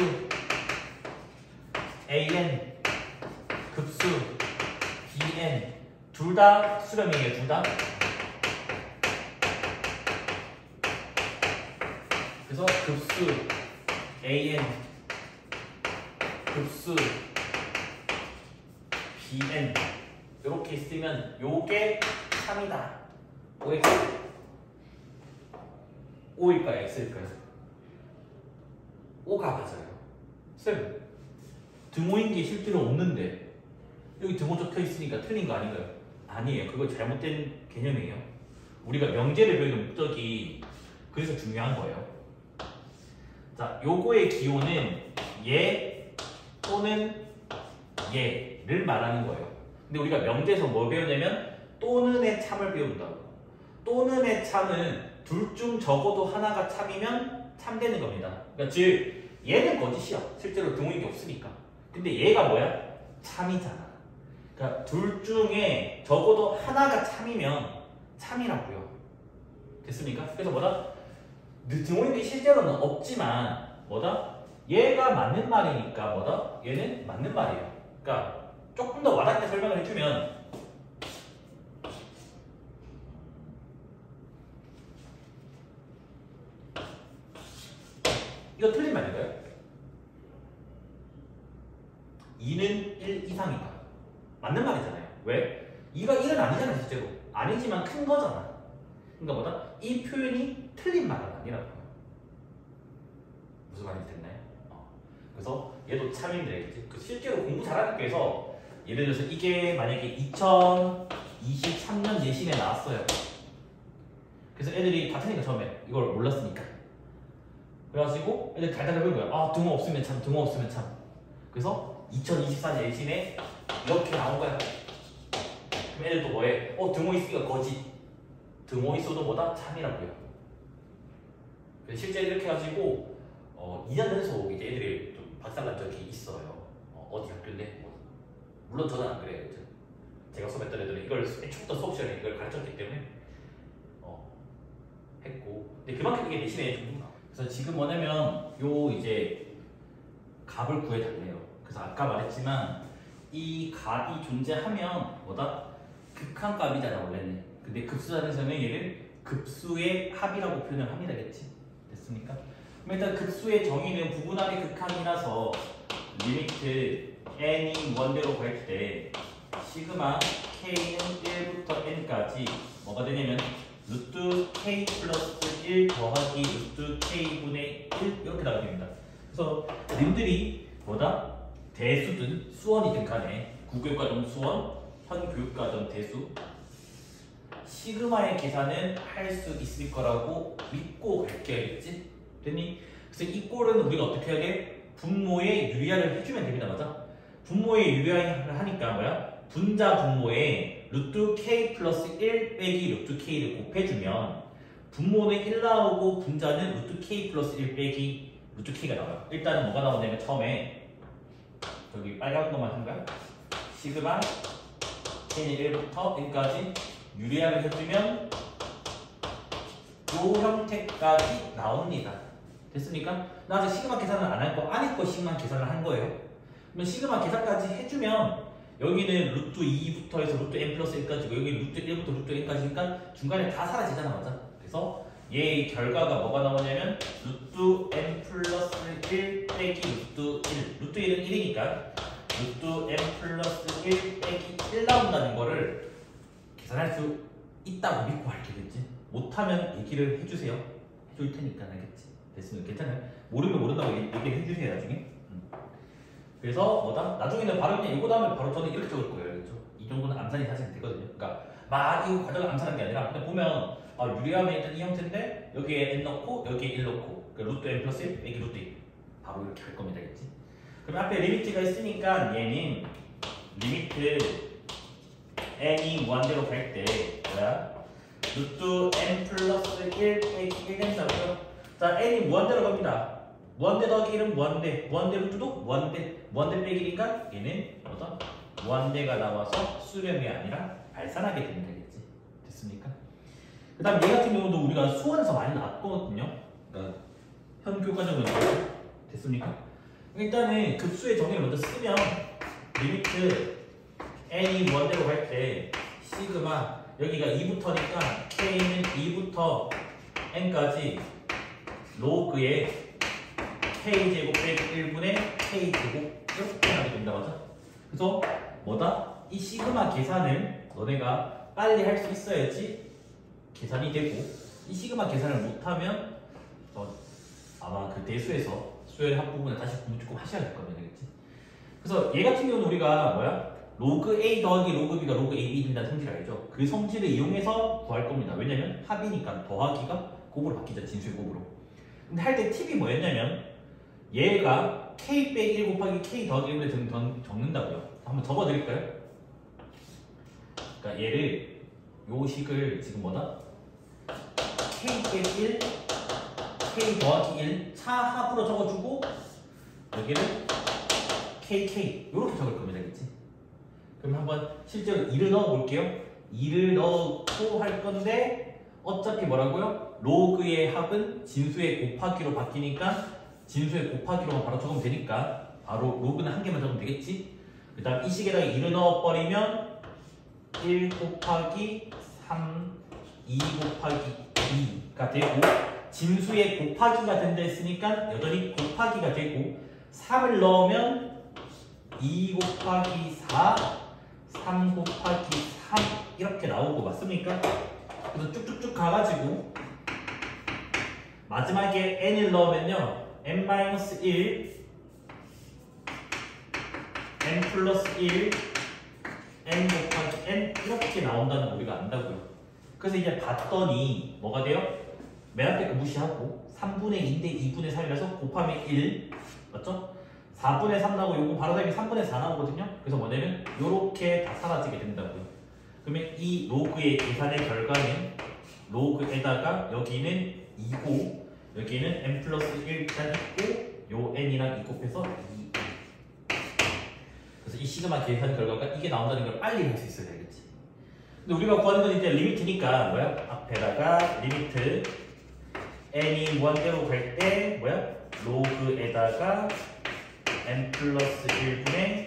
AN 급수 BN 둘 다 수렴이에요. 둘 다. 그래서 급수 AN 급수 BN 이렇게 쓰면 요게 3이다. 5일까요? X일까요? 5가 맞아요. 쌤, 등호인 게 실제로 없는데 여기 등호 적혀 있으니까 틀린 거 아닌가요? 아니에요. 그거 잘못된 개념이에요. 우리가 명제를 배우는 목적이 그래서 중요한 거예요. 자, 요거의 기호는 얘 또는 얘를 말하는 거예요. 근데 우리가 명제에서 뭘 배우냐면 또는의 참을 배운다고. 또는의 참은 둘 중 적어도 하나가 참이면 참되는 겁니다. 그러니까 즉 얘는 거짓이야. 실제로 등호인 게 없으니까. 근데 얘가 뭐야? 참이잖아. 그러니까 둘 중에 적어도 하나가 참이면 참이라고요. 됐습니까? 그래서 뭐다? 등호인이 실제로는 없지만 뭐다? 얘가 맞는 말이니까 뭐다? 얘는 맞는 말이에요. 그러니까 조금 더 와닿게 설명을 해주면 이거 틀린 말인가요? 2는 1 이상이다. 맞는 말이잖아요. 왜? 2가 1은 아니잖아 실제로. 아니지만 큰 거잖아. 그러니까 뭐다? 이 표현이 틀린 말은 아니라고요. 무슨 말인지 됐나요? 그래서 얘도 참인데 되겠지. 그 실제로 공부 잘하는 학교에서 예를 들어서 이게 만약에 2023년 예신에 나왔어요. 그래서 애들이 다 틀리니까 처음에 이걸 몰랐으니까. 그래가지고 애들 달달 해본 거야. 아 등호 없으면 참, 등호 없으면 참. 그래서 2024년 예신에 이렇게 나온 거야. 그럼 애들도 뭐해? 등호 있으니까 거짓. 등호 있어도 뭐다? 참이라고요. 그래서 실제 이렇게 해가지고 2년 연속 이제 애들이 좀 박살난 적이 있어요. 어디 학교인데 물론 저는 안 그래요. 제가 수업했던 애들은 이걸 애초부터 수업 시간에 이걸 가르쳤기 때문에 했고, 근데 그만큼 이게 내신에 좀. 그래서 지금 뭐냐면 요 이제 값을 구해달래요. 그래서 아까 말했지만 이 값이 존재하면 뭐다? 극한값이잖아 원래는. 근데 급수단에서는 얘를 급수의 합이라고 표현을 합니다. 겠지? 됐습니까? 그럼 일단 급수의 정의는 부분합의 극한이라서 리미트 n이 무한대로 갈 때 시그마 k는 1부터 n까지 뭐가 되냐면 루트 k 플러스 1 더하기 루트 k분의 1 이렇게 나가게 됩니다. 그래서 님들이 뭐다? 대수든 수원이든 간에 구교육과정 수원, 현교육과정 대수 시그마의 계산은 할 수 있을 거라고 믿고 갈게야겠지? 됐니? 그래서 이 꼴은 우리가 어떻게 해야 돼? 분모에 유리화를 해주면 됩니다. 맞아? 분모에 유리화를 하니까 뭐야? 분자 분모에 루트 k 플러스 1 빼기 루트 k를 곱해주면 분모는 1 나오고 분자는 루트 k 플러스 1 빼기 루트 k가 나와요. 일단은 뭐가 나오냐면 처음에 여기 빨간 것만 한 거야? 시그마 k는 1부터 n까지 유리화를 해주면 요 형태까지 나옵니다. 됐습니까? 나 아직 시그마 계산을 안 할 거, 안에 거씩만 계산을 한 거예요. 그러면 시그마 계산까지 해주면 여기는 루트 2부터 해서 루트 n 플러스 1까지고 여기 루트 1부터 루트 n까지니까 중간에 다 사라지잖아. 맞아? 그래서 얘의 결과가 뭐가 나오냐면 루트 n 플러스 1 빼기 루트 1 루트 1은 1이니까 루트 n 플러스 1 빼기 1 나온다는 거를 계산할 수 있다고 믿고 알겠지? 못하면 얘기를 해주세요. 해줄 테니까 알겠지? 됐으면 괜찮아요? 모르면 모른다고 얘기를 해주세요 나중에. 그래서 뭐다? 나중에는 바로 그냥 이거 다음에 바로 저는 이렇게 적을 거예요. 알겠죠? 이 정도는 암산이 사실 되거든요. 그러니까 막 이 과정을 암산하는 게 아니라 그냥 보면 유리하면 일단 이 형태인데 여기에 n 넣고 여기에 1 넣고 루트 n 플러스 1 빼기 루트 1 바로 이렇게 할 겁니다. 알겠지? 그럼 앞에 리미트가 있으니까 얘는 리미트 n이 무한대로 갈 때 뭐야? 루트 n 플러스 1 빼기 1 된다고요? 자, n이 무한대로 갑니다. 무한대 더하기 1은 무한대, 무한대 루트도 무한대, 무한대 빼기니까 얘는 뭐다? 무한대가 나와서 수렴이 아니라 발산하게 되면 되겠지. 됐습니까? 그 다음 얘 같은 경우도 우리가 수원에서 많이 나왔거든요. 그러니까 현 교과정은 됐습니까? 일단은 급수의 정의를 먼저 쓰면 리미트 n이 원대로 갈 때 시그마 여기가 2부터니까 k는 2부터 n까지 로그의 k제곱 빼기 1분의 k제곱 이렇게 하게 된다 맞아? 그래서 뭐다? 이 시그마 계산을 너네가 빨리 할 수 있어야지 계산이 되고 이 시그마 계산을 못하면 아마 그 대수에서 수열 합부분을 다시 공부 조금 하셔야 될 거면 되겠지. 그래서 얘 같은 경우는 우리가 뭐야? 로그 A 더하기 로그 B가 로그 AB 된다는 성질 알죠? 그 성질을 이용해서 구할 겁니다. 왜냐면 합이니까 더하기가 곱으로 바뀌죠. 진수의 곱으로. 근데 할 때 팁이 뭐였냐면 얘가 K 빼기 1 곱하기 K 더하기 1을 적는다고요. 한번 적어드릴까요? 그러니까 얘를 요 식을 지금 뭐다? K 빼기 1 K 더하기 1 차합으로 적어주고 여기를 KK 이렇게 적을 겁니다. 되겠지? 그럼 한번 실제로 2를 넣어볼게요. 2를 넣고 할 건데 어차피 뭐라고요? 로그의 합은 진수의 곱하기로 바뀌니까 진수의 곱하기로만 바로 적으면 되니까 바로 로그는 한 개만 적으면 되겠지? 그 다음 이 식에다가 2를 넣어버리면 1 곱하기 3 2 곱하기 2가 되고 진수의 곱하기가 된다 했으니까 여전히 곱하기가 되고 3을 넣으면 2 곱하기 4 3 곱하기 3 이렇게 나오고 맞습니까? 그래서 쭉쭉쭉 가가지고 마지막에 n을 넣으면요 n-1 n 플러스 1 n 곱하기 n 이렇게 나온다는 거 우리가 안다고요. 그래서 이제 봤더니 뭐가 돼요? 맨 앞에 거 무시하고 3분의 2인데 2분의 3이라서 곱하면 1 맞죠? 4분의 3 나오고 요거 바로 답이 3분의 4 나오거든요. 그래서 뭐냐면 요렇게 다 사라지게 된다고요. 그러면 이 로그의 계산의 결과는 로그에다가 여기는 2고 여기는 n 플러스 1가 있고 요 n이랑 2 곱해서 2n. 그래서 이 시그마 계산 결과가 이게 나온다는 걸 빨리 할 수 있어야 되겠지. 근데 우리가 구하는 건 이제 리미트니까 뭐야? 앞에다가 리미트 n이 무한대로 갈 때 뭐야? 로그에다가 n 플러스 1분의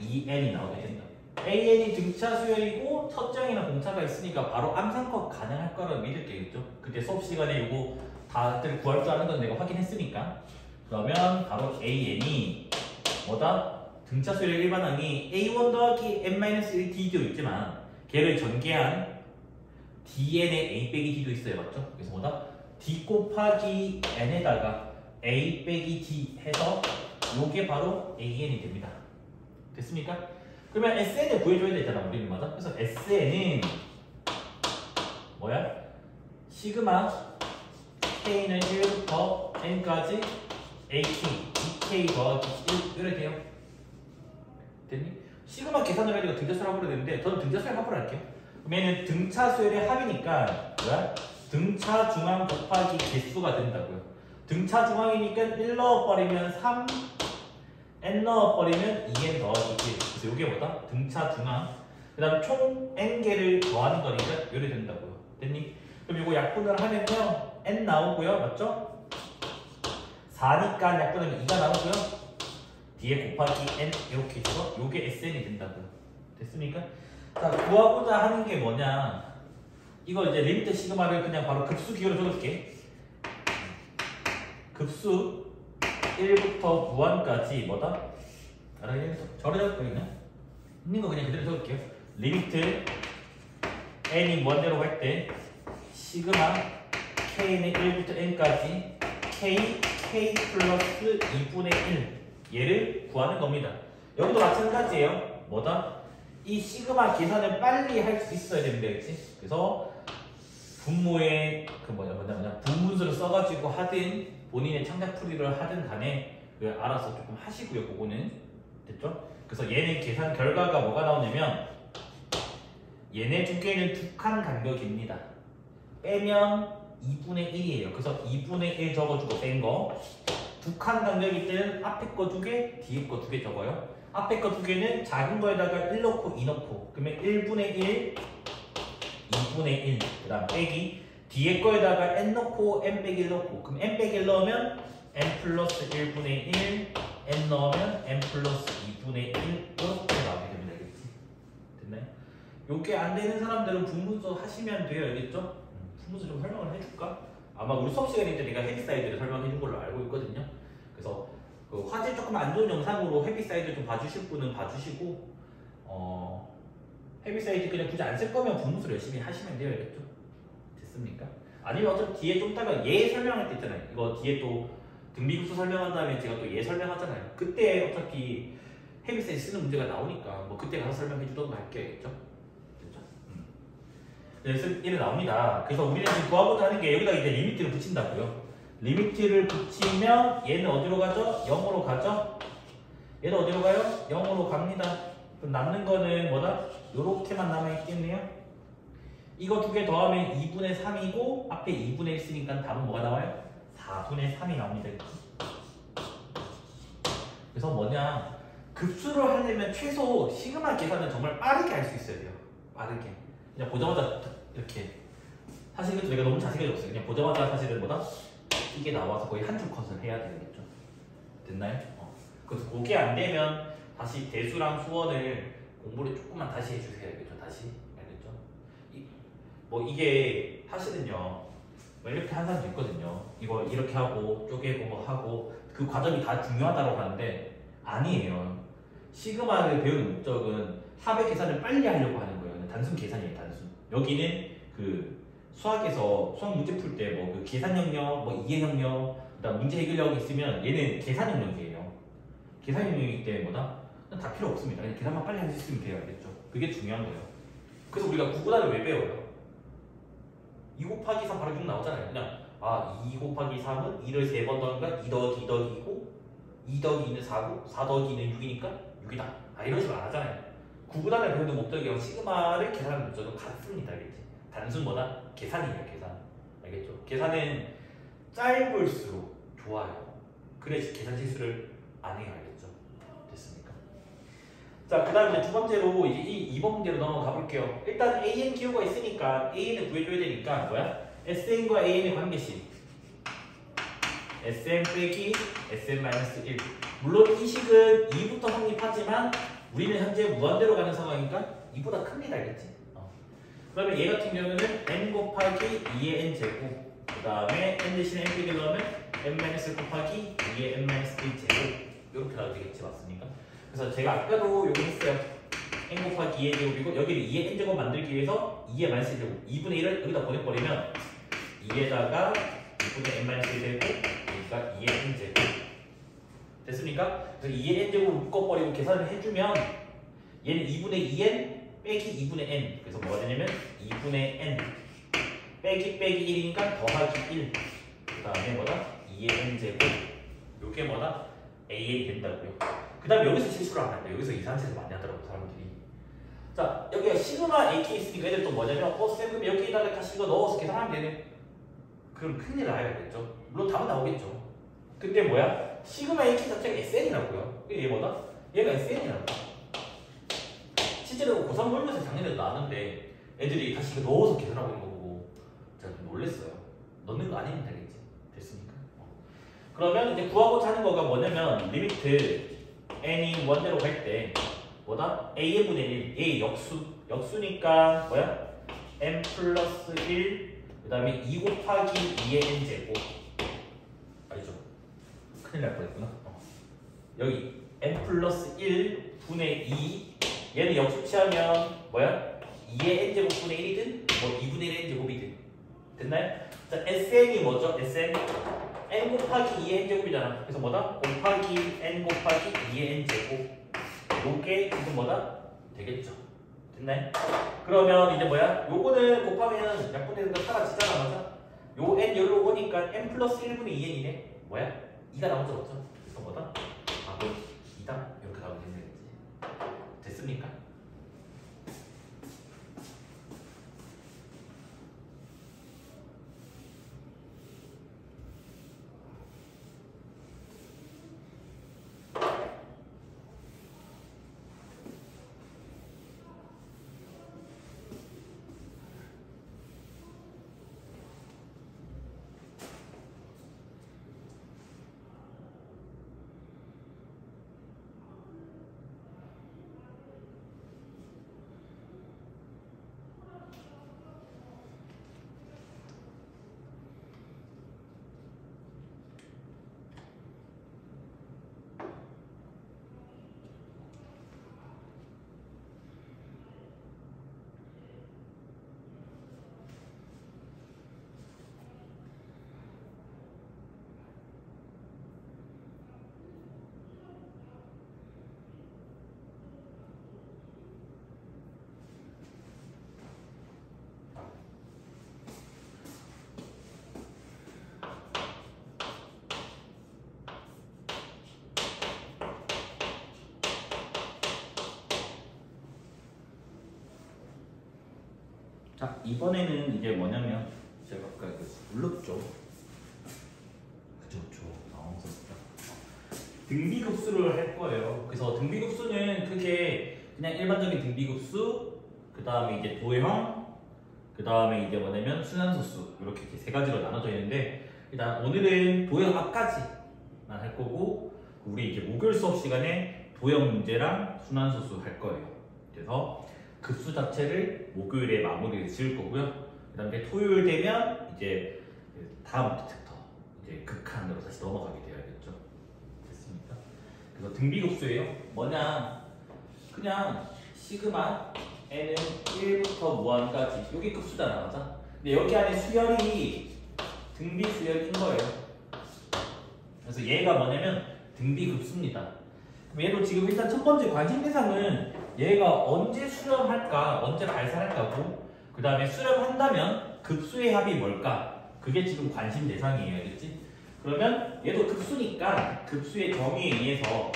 2n이 나오게 된다. an이 등차 수열이고 첫장이나 공차가 있으니까 바로 암산법 가능할 거라고 믿을게요. 그때 수업 시간에 이거 다들 구할 줄 아는 건 내가 확인했으니까. 그러면 바로 an이 뭐다? 등차 수열의 일반항이 a1 더하기 n-1 d도 있지만 걔를 전개한 dn의 a 빼기 d도 있어요. 맞죠? 그래서 뭐다? d 곱하기 n에다가 a 빼기 d 해서 요게 바로 an이 됩니다. 됐습니까? 그러면 SN을 구해줘야 되잖아 우리는 맞아? 그래서 SN은 뭐야? 시그마 K는 1부터 N까지 AK, EK 더하기 1 이렇게 돼요. 됐니? 시그마 계산을 해야 되고 등차수열 합으로 되는데 저는 등차수열 합으로 할게요. 그러면 등차수열의 합이니까 뭐야? 등차 중앙 곱하기 개수가 된다고요. 등차 중앙이니까 1 넣어버리면 3 n 넣어버리면 2n 더하기 1. 그래서 이게 뭐다? 등차 중앙. 그 다음 총 n개를 더하는 거니까 이렇게 된다고요. 됐니? 그럼 이거 약분을 하면요 n 나오고요. 맞죠? 4니까 약분하면 2가 나오고요. 뒤에 곱하기 n 이렇게 있어. 요게 sn이 된다고요. 됐습니까? 자, 구하고자 하는 게 뭐냐? 이거 이제 리미트 시그마를 그냥 바로 급수 기호로 적을게. 급수 1부터 무한까지 뭐다? 저래야 거리나? 있는 거 그냥 그대로 적을게요. 리미트 n이 무한대로 갈 때 시그마 k는 1부터 n까지 k 플러스 2분의 1 얘를 구하는 겁니다. 여기도 마찬가지예요. 뭐다? 이 시그마 계산을 빨리 할 수 있어야 됩니다. 그치? 그래서 분모의 분문수를 써가지고 하든 본인의 창작풀이를 하든 간에 알아서 조금 하시고요. 그거는 됐죠? 그래서 얘네 계산 결과가 뭐가 나오냐면 얘네 두 개는 두 칸 간격입니다. 빼면 2분의 1이에요. 그래서 2분의 1 적어주고 뺀 거. 두 칸 간격일 때는 앞에 거 두 개, 뒤에 거 두 개 적어요. 앞에 거 두 개는 작은 거에다가 1 넣고 2 넣고 그러면 1분의 1, 2분의 1, 그 다음 빼기 뒤에 거에다가 n 넣고 n 빼기 1 넣고 그럼 n 빼기 1 넣으면 n 플러스 1분의 1 n 넣으면 n 플러스 2분의 1 이렇게 나오게 됩니다. 알겠지? 됐나요? 요게 안 되는 사람들은 분문서 하시면 돼요. 알겠죠? 분문서 좀 설명을 해줄까? 아마 우리 수업 시간에 때 내가 헤비사이드를 설명해 준 걸로 알고 있거든요. 그래서 그 화질 조금 안 좋은 영상으로 헤비사이드 좀 봐주실 분은 봐주시고 헤비사이드 그냥 굳이 안 쓸 거면 분문서 열심히 하시면 돼요. 알겠죠? 됐습니까? 아니면 어차피 뒤에 좀 이따가 얘 설명할 때 있잖아요. 이거 뒤에 또 등비급수 설명한 다음에 제가 또 얘 설명하잖아요. 그때 어차피 헤비사이드 쓰는 문제가 나오니까 뭐 그때 가서 설명해 주던가 할게요. 알겠죠? 됐죠? 그래서 이래 나옵니다. 그래서 우리는 지금 구하고자 하는 게 여기다 이제 리미트를 붙인다고요. 리미트를 붙이면 얘는 어디로 가죠? 0으로 가죠? 얘는 어디로 가요? 0으로 갑니다. 그럼 남는 거는 뭐다? 요렇게만 남아있겠네요. 이거 두 개 더하면 2분의 3이고 앞에 2분의 1 쓰니까 답은 뭐가 나와요? 4분의 3이 나옵니다. 그래서 뭐냐, 급수를 하려면 최소 시그마 계산은 정말 빠르게 할 수 있어야 돼요. 빠르게. 그냥 보자마자 이렇게, 사실 이것도 내가 너무 자세하게 줬어요. 그냥 보자마자 사실은 뭐다? 이게 나와서 거의 한 줄 컷을 해야 되겠죠. 됐나요? 그래서 그게 안 되면 다시 대수랑 수원을 공부를 조금만 다시 해주세요. 알겠죠? 다시. 알겠죠? 뭐 이게 사실은요, 뭐 이렇게 한 사람도 있거든요. 이거 이렇게 하고 쪼개고 뭐 하고 그 과정이 다 중요하다고 하는데 아니에요. 시그마를 배우는 목적은 합의 계산을 빨리 하려고 하는 거예요. 단순 계산이에요. 단순. 여기는 그 수학에서 수학 문제 풀 때 뭐 그 계산 영역, 뭐 이해 영역, 그다음 문제 해결력이 있으면 얘는 계산 영역이에요. 계산 영역이기 때문에 뭐다? 다 필요 없습니다. 그냥 계산만 빨리 할 수 있으면 돼요. 알겠죠? 그게 중요한 거예요. 그래서 우리가 구분하는 왜 배워요? 2 곱하기 3 바로 6 나오잖아요. 그냥 2 곱하기 3은 2를 3번 더하니까 2 더하기 2 더하기 2고 2 더하기 2는 4고 4 더하기 2는 6이니까 6이다. 이런 식으로 안 하잖아요. 구분하는 배우는 목적이랑 시그마를 계산하는 목적은 같습니다. 알겠지? 단순 뭐다? 계산이에요. 계산. 알겠죠? 계산은 짧을수록 좋아요. 그래서 계산 실수를 안 해요. 알겠죠? 됐습니까? 자, 그 다음에 두 번째로 이제 이 2번 문제로 넘어가 볼게요. 일단 AN 기호가 있으니까 AN을 구해줘야 되니까 뭐야? SN과 AN의 관계식 SN 빼기 SN-1 물론 이 식은 2부터 성립하지만 우리는 현재 무한대로 가는 상황이니까 2보다 큽니다. 알겠지? 그러면 얘 같은 경우는 n 곱하기 2의 n 제곱 그 다음에 n 대신에 n 빼기 넣으면 n-1 곱하기 2의 n-1 제곱 이렇게 나와도 되겠지. 맞습니까? 그래서 제가 아까도 요거 했어요. n 곱하기 2의 제곱이고 여기를 2의 n 제곱 만들기 위해서 2의 마이너스 제곱 2분의 1을 여기다 보내버리면 2에다가 2분의 n-1 제곱 그러니까 2의 n 제곱 됐습니까? 그래서 2의 n 제곱을 묶어버리고 계산을 해주면 얘는 2분의 2n 빼기 2분의 n 그래서 뭐가 되냐면 2분의 n 빼기 1이니까 더하기 1 그 다음에 뭐다? 2의 n 제곱 요게 뭐다? AN이 된다고요. 그 다음에 여기서 실수를 안 한다. 여기서 이상한 짓을 많이 하더라고 사람들이. 자, 여기가 시그마 AK 있으니까 애들 또 뭐냐면 쌤 여기에다가 다시 이거 넣어서 계산하면 되네. 그럼 큰일 나야겠죠. 물론 답은 나오겠죠. 근데 뭐야? 시그마 AK 자체가 SN이라고요. 얘 뭐다? 얘가 SN이라고. 실제로 고3 모의고사 작년에도 나왔는데 애들이 다시 이거 넣어서 계산하고 있는 거 보고 제가 좀 놀랬어요. 넣는 거 아니면 되겠지. 됐습니까? 그러면 이제 구하고자 하는 거가 뭐냐면 리미트 n이 원대로 갈 때 뭐다? a분의 1 a 역수니까 뭐야? n 플러스 1 그 다음에 2 곱하기 2의 n 제곱 알죠? 큰일 날 뻔했구나. 여기 n 플러스 1 분의 2 얘는 역수치하면 뭐야? 2의 n제곱분의 1이든 뭐 2분의 1 n제곱이든 됐나요? 자, SN이 뭐죠? SN n 곱하기 2의 n제곱이잖아. 그래서 뭐다? 곱하기 n 곱하기 2의 n제곱 요게 지금 뭐다? 되겠죠. 됐나요? 그러면 이제 뭐야? 요거는 곱하면 약분되는 거 사라지잖아. 맞아? 요 n 여기로 오니까 n 플러스 1분의 2n이네. 뭐야? 2가 나오죠. 맞죠? 그래서 뭐다? 뭐 2다? 이렇게 나오면 되는 거지. 됐습니까? 자, 이번에는 이제 뭐냐면 제가 아까 눌렀죠. 그죠. 당황스럽다. 등비급수를 할 거예요. 그래서 등비급수는 크게 그냥 일반적인 등비급수, 그 다음에 이제 도형, 그 다음에 이제 뭐냐면 순환소수 이렇게 세 가지로 나눠져 있는데 일단 오늘은 도형 앞까지만 할 거고 우리 이제 목요일 수업 시간에 도형 문제랑 순환소수 할 거예요. 그래서 급수 자체를 목요일에 마무리를 지을 거고요. 그 다음에 토요일 되면 이제 다음 챕터 이제 극한으로 다시 넘어가게 돼야겠죠. 됐습니까? 그래서 등비급수예요. 뭐냐? 그냥 시그마 n은 1부터 무한까지 여기 급수잖아, 맞아? 근데 여기 안에 수열이 등비 수열인 거예요. 그래서 얘가 뭐냐면 등비급수입니다. 그럼 얘도 지금 일단 첫 번째 관심 대상은 얘가 언제 수렴할까, 언제 발산할까고, 그 다음에 수렴한다면 급수의 합이 뭘까? 그게 지금 관심 대상이에요, 알겠지? 그러면 얘도 급수니까 급수의 정의에 의해서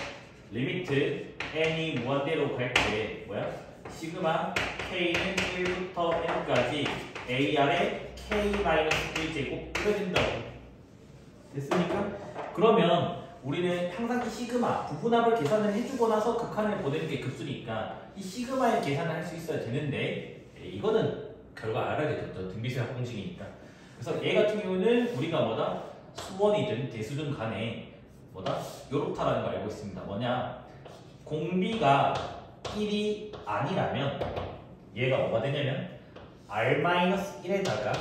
리미트 n이 무한대로 갈 때 뭐야? 시그마 k는 1부터 n까지 ar의 k-1제곱 이어진다고. 됐습니까? 그러면 우리는 항상 이 시그마 부분합을 계산을 해주고 나서 극한을 보내는 게 급수니까 이 시그마의 계산을 할 수 있어야 되는데 이거는 결과 알아야겠죠. 등비수열 공식이니까. 그래서 얘 같은 경우는 우리가 뭐다? 수원이든 대수든 간에 뭐다? 요렇다라는 걸 알고 있습니다. 뭐냐? 공비가 1이 아니라면 얘가 뭐가 되냐면 r-1에다가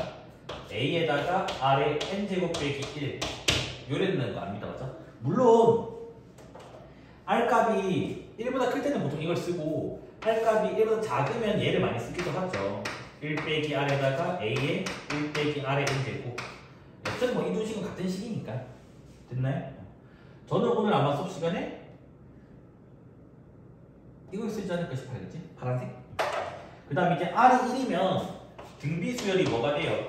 a에다가 r의 n제곱 빼기 1 요랬는 거 압니다. 맞죠? 물론 R값이 1보다 클 때는 보통 이걸 쓰고 R값이 1보다 작으면 얘를 많이 쓰기도 하죠. 1 빼기 R에다가 A에 1 빼기 R의 n제곱. 어차피 뭐 이 두 식은 같은 식이니까. 됐나요? 저는 오늘 아마 수업 시간에 이걸 쓰지 않을까 싶어요. 그치? 파란색? 그 다음에 이제 R이 1이면 등비수열이 뭐가 돼요?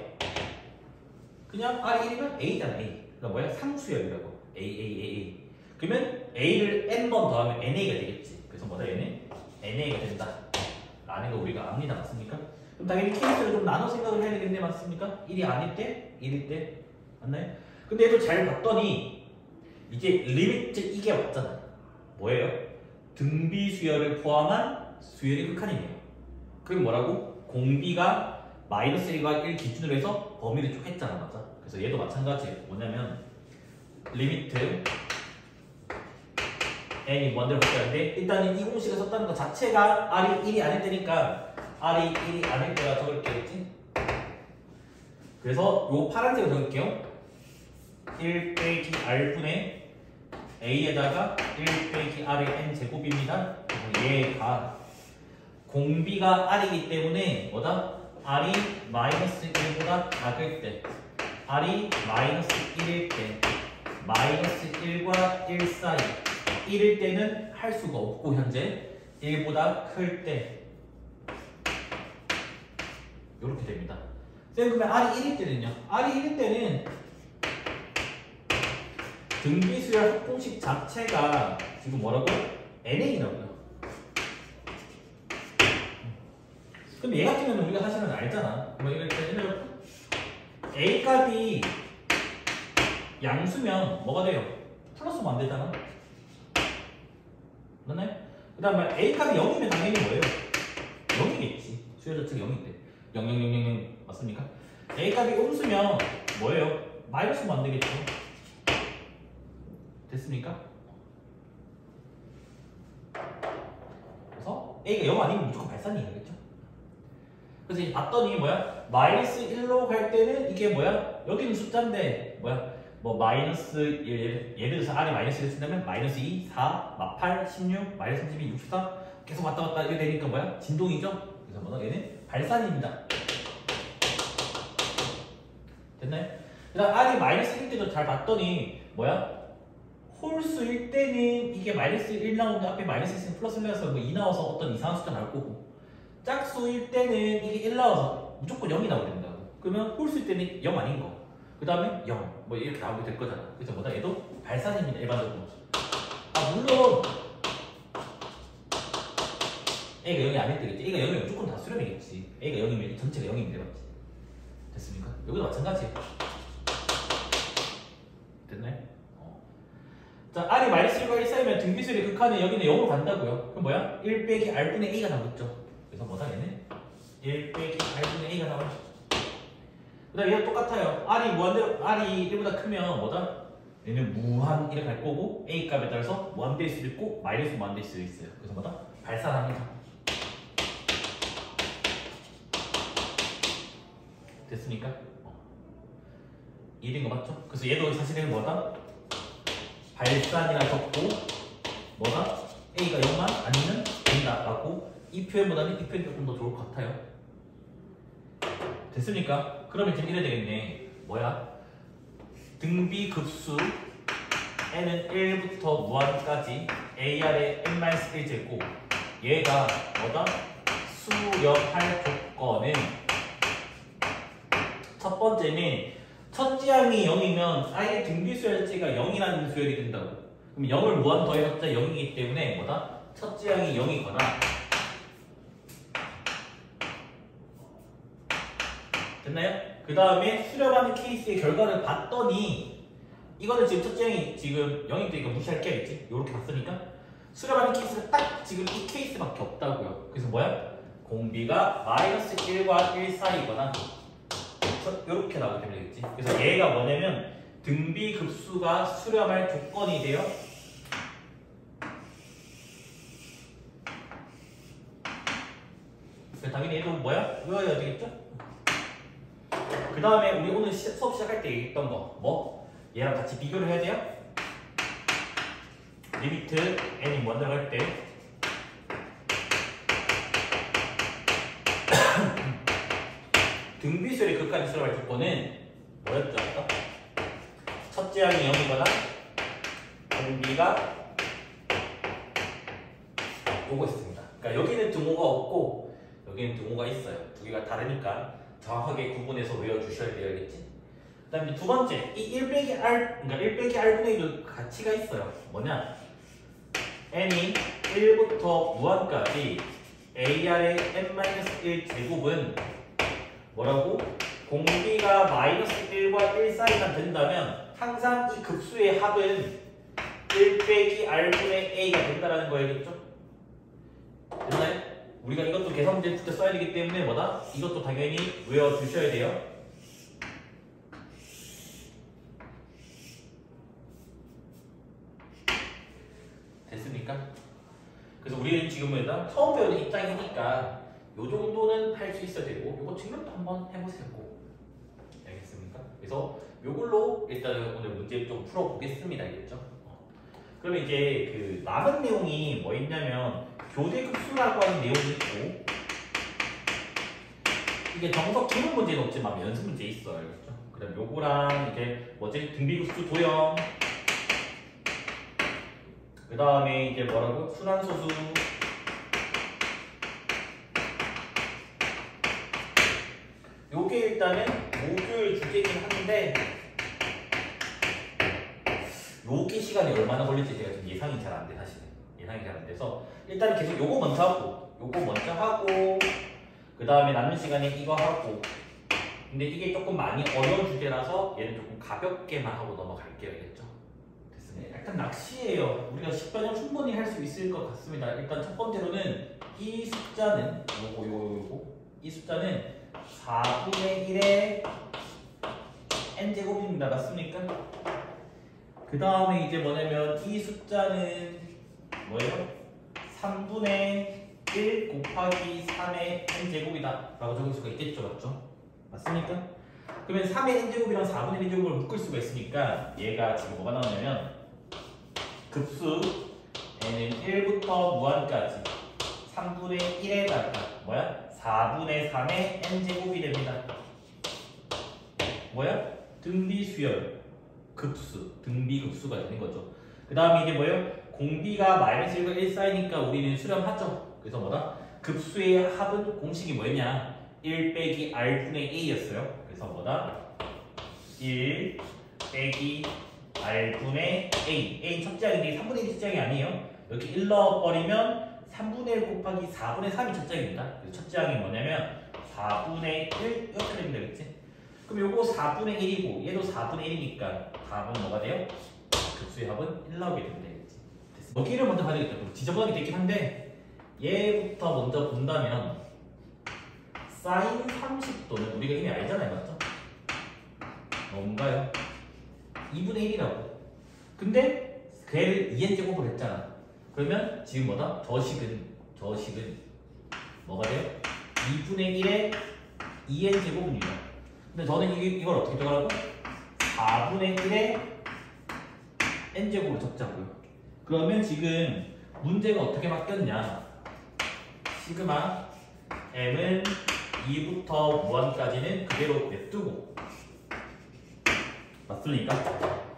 그냥 R이 1이면 A잖아, A. 그러니까 뭐야? 상수열이라고. A. 그러면 A를 N번 더하면 NA가 되겠지. 그래서 뭐다? 얘는 NA가 된다. 라는 거 우리가 압니다. 맞습니까? 그럼 당연히 케이스를 좀 나눠 생각을 해야 되겠네. 맞습니까? 1이 아닐 때, 1일 때. 맞나요? 근데 얘도 잘 봤더니 이제 리미트 이게 왔잖아. 뭐예요? 등비수열을 포함한 수열이 극한이네요. 그럼 뭐라고? 공비가 마이너스 1과 1 기준으로 해서 범위를 쭉 했잖아. 맞아? 그래서 얘도 마찬가지예요. 뭐냐면 리미트 n이 뭔데로 바뀌었는데 일단은 이 공식을 썼다는 것 자체가 r이 1이 아닐 때니까 r이 1이 아닐 때가 적을게겠지? 그래서 요 파란색을 적을게요. 1 빼기 r분의 a에다가 1 빼기 r의 n제곱입니다. 얘가 공비가 r이기 때문에 뭐다? r이 마이너스 1보다 작을 때 r이 마이너스 1일 때 마이너스 1과 1 사이 1일 때는 할 수가 없고 현재 1보다 클 때 이렇게 됩니다. 그러면 R이 1일 때는요? R이 1일 때는 등비수열 합공식 자체가 지금 뭐라고? NA라고요. 그럼 얘 같은 경우는 우리가 사실은 알잖아. 뭐 이럴 때 A 값이 양수면 뭐가 돼요? 플러스면 안 되잖아. 맞나요? 그 다음에 A 값이 0이면 당연히 뭐예요? 0이겠지. 수열 자체가 0인데 0, 0, 0, 0, 0 맞습니까? A 값이 음수면 뭐예요? 마이너스면 안 되겠죠. 됐습니까? 그래서 A가 0 아니면 무조건 발산이에요. 그렇죠? 그래서 이제 봤더니 뭐야? 마이너스 1로 갈 때는 이게 뭐야? 여기는 숫자인데 뭐야? 뭐 마이너스 1, 예를 들어서 R이 마이너스 1을 쓴다면 마이너스 2, 4, 8, 16, 마이너스 32, 64 계속 왔다 갔다 이렇게 되니까 뭐야? 진동이죠? 그래서 뭐다? 얘는 발산입니다. 됐나요? 그 다음 R이 마이너스 1 때도 잘 봤더니 뭐야? 홀수일 때는 이게 마이너스 1 나오는데 앞에 마이너스 있으면 플러스 1 나와서 뭐 2 나와서 어떤 이상한 숫자 나올 거고 짝수일 때는 이게 1 나와서 무조건 0이 나오게 된다고. 그러면 홀수일 때는 0 아닌 거. 그 다음에 0. 뭐 이렇게 나오게 될 거잖아. 그래서 뭐다? 얘도 발산입니다. 일반적으로. 아 물론 A가 0이 아닐 때겠지. A가 0이면 무조건 다 수렴이겠지. A가 0이면 전체가 0인데 맞지? 됐습니까? 여기도 마찬가지. 됐나요? 자, R이 -1과 1 사이면 등비수열의 극한은 여기는 0으로 간다고요. 그럼 뭐야? 1 빼기 R분의 A가 나오겠죠. 그래서 뭐다 얘는? 1 빼기 R분의 A가 나와요. 그 다음에 얘도 똑같아요. R이 1보다 크면 뭐다? 얘는 무한 이렇게 갈 거고 A 값에 따라서 무한될 수도 있고 마이너스 무한될 수도 있어요. 그래서 뭐다? 발산합니다. 됐습니까? 이해된 거 맞죠? 그래서 얘도 사실은 뭐다? 발산이라 적고 뭐다? A가 0만 아니면 된다 라고 이 표현보다는 이 표현이 조금 더 좋을 것 같아요. 됐습니까? 그러면 지금 이래야 되겠네. 뭐야? 등비급수 n은 1부터 무한까지 AR의 n-1제곱 얘가 뭐다? 수렴할 조건은 첫 번째는 첫 지항이 0이면 아예 등비수열 자체가 0이라는 수열이 된다고. 그럼 0을 무한 더해봤자 0이기 때문에 뭐다? 첫 지항이 0이거나 됐나요? 그 다음에 수렴하는 케이스의 결과를 봤더니 이거는 지금 첫 지항이 지금 0이 되니까 무시할게야겠지? 요렇게 봤으니까 수렴하는 케이스가 딱 지금 이 케이스밖에 없다고요. 그래서 뭐야? 공비가 -1과 1 사이거나 이렇게 나오게 되면 되겠지. 그래서 얘가 뭐냐면 등비급수가 수렴할 조건이 돼요. 그래서 당연히 얘도 뭐야? 외워야 되겠죠? 그 다음에 우리 오늘 수업 시작할 때 얘기했던 거 뭐? 얘랑 같이 비교를 해야 돼요. 리미트 n이 먼저 갈 때 등비수열의 극한이 수렴할 조건은 뭐였죠? 아까? 첫 지항이 0이거나 공비가 요거 있습니다. 그러니까 여기는 등호가 없고 여기는 등호가 있어요. 두 개가 다르니까 정확하게 구분해서 외워주셔야 되겠지. 그 다음에 두 번째 이 1 빼기 R 그러니까 1 빼기 R분의 1도 가치가 있어요. 뭐냐? n이 1부터 무한까지 AR의 n-1 제곱은 뭐라고? 공비가 -1과 1 사이가 된다면 항상 이 급수의 합은 1 빼기 R분의 A가 된다는 거겠죠? 됐나요? 우리가 이것도 계산 문제 풀 때 써야 되기 때문에 뭐다? 이것도 당연히 외워주셔야 돼요. 됐습니까? 그래서 우리는 지금 뭐다? 처음 배우는 입장이니까 요 정도는 할 수 있어야 되고 요거 증명도 한번 해보세요. 알겠습니까? 그래서 요걸로 일단 오늘 문제 좀 풀어보겠습니다. 알겠죠? 그러면 이제 그 남은 내용이 뭐 있냐면 교대급수라고 하는 내용이 있고 이게 정석 기본 문제는 없지만 연습 문제 있어요. 알겠죠? 그 다음 요거랑 이제 뭐지? 등비급수 도형 그 다음에 이제 뭐라고? 순환소수 요게 일단은 목요일 주제긴 한데 요게 시간이 얼마나 걸릴지 제가 좀 예상이 잘 안 돼. 사실은 예상이 잘 안 돼서 일단은 계속 요거 먼저 하고 그 다음에 남는 시간에 이거 하고 근데 이게 조금 많이 어려운 주제라서 얘는 조금 가볍게만 하고 넘어갈게요. 알겠죠? 됐습니다. 일단 낚시예요. 우리가 10번을 충분히 할 수 있을 것 같습니다. 일단 첫 번째로는 이 숫자는 요거 이 숫자는 4분의 1의 n제곱입니다. 맞습니까? 그 다음에 이제 뭐냐면 이 숫자는 뭐예요? 3분의 1 곱하기 3의 n제곱이다 라고 적을 수가 있겠죠. 맞죠? 맞습니까? 그러면 3의 n제곱이랑 4분의 1제곱을 묶을 수가 있으니까 얘가 지금 뭐가 나오냐면 급수 n은 1부터 무한까지 3분의 1에다가 뭐야? 4분의 3의 n제곱이 됩니다. 뭐야? 등비수열 급수, 등비급수가 되는 거죠. 그 다음에 이게 뭐예요? 공비가 -1과 1 사이니까 우리는 수렴하죠. 그래서 뭐다? 급수의 합은 공식이 뭐였냐? 1 빼기 R분의 A였어요. 그래서 뭐다? 1 빼기 R분의 A. A 첫째항인데 3분의 1 첫째항이 아니에요. 이렇게 1 넣어버리면 3분의 1 곱하기 4분의 3이 첫째 항입니다. 그래서 첫째 항이 뭐냐면 4분의 1 이렇게 되면 되겠지. 그럼 요거 4분의 1이고 얘도 4분의 1이니까 답은 뭐가 돼요? 급수의 합은 1 나오게 되면 되겠지. 됐어. 여기를 먼저 봐야 되겠다. 좀 지저분하게 되긴 한데 얘부터 먼저 본다면 사인 30도는 우리가 이미 알잖아요. 맞죠? 뭔가요? 2분의 1이라고. 근데 걔를 2n제곱을 했잖아. 그러면 지금 뭐다? 저식은 뭐가 돼요? 2분의 1에 2n제곱입니다. 근데 저는 이걸 어떻게 적으라고? 4분의 1에 n제곱을 적자고요. 그러면 지금 문제가 어떻게 바뀌었냐? 시그마 m은 2부터 무한까지는 그대로 냅두고 맞습니까?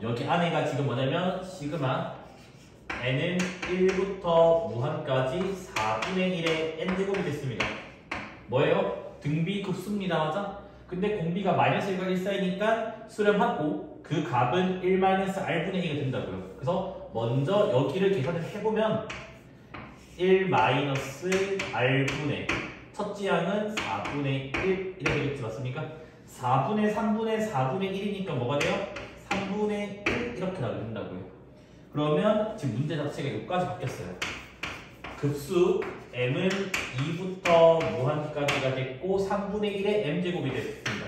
여기 안에가 지금 뭐냐면 시그마 n은 1부터 무한까지 4분의 1의 n제곱이 됐습니다. 뭐예요? 등비급수입니다. 맞아? 근데 공비가 마이너스 1과 1 사이니까 수렴하고 그 값은 1-r분의 2가 된다고요. 그래서 먼저 여기를 계산을 해보면 1-r분의 첫째 항은 4분의 1 이렇게 되겠지. 맞습니까? 4분의 3분의 4분의 1이니까 뭐가 돼요? 3분의 1 이렇게 나오게 된다고요. 그러면 지금 문제 자체가 여기까지 바뀌었어요. 급수 m은 2부터 무한까지가 됐고 3분의 1의 m제곱이 됐습니다.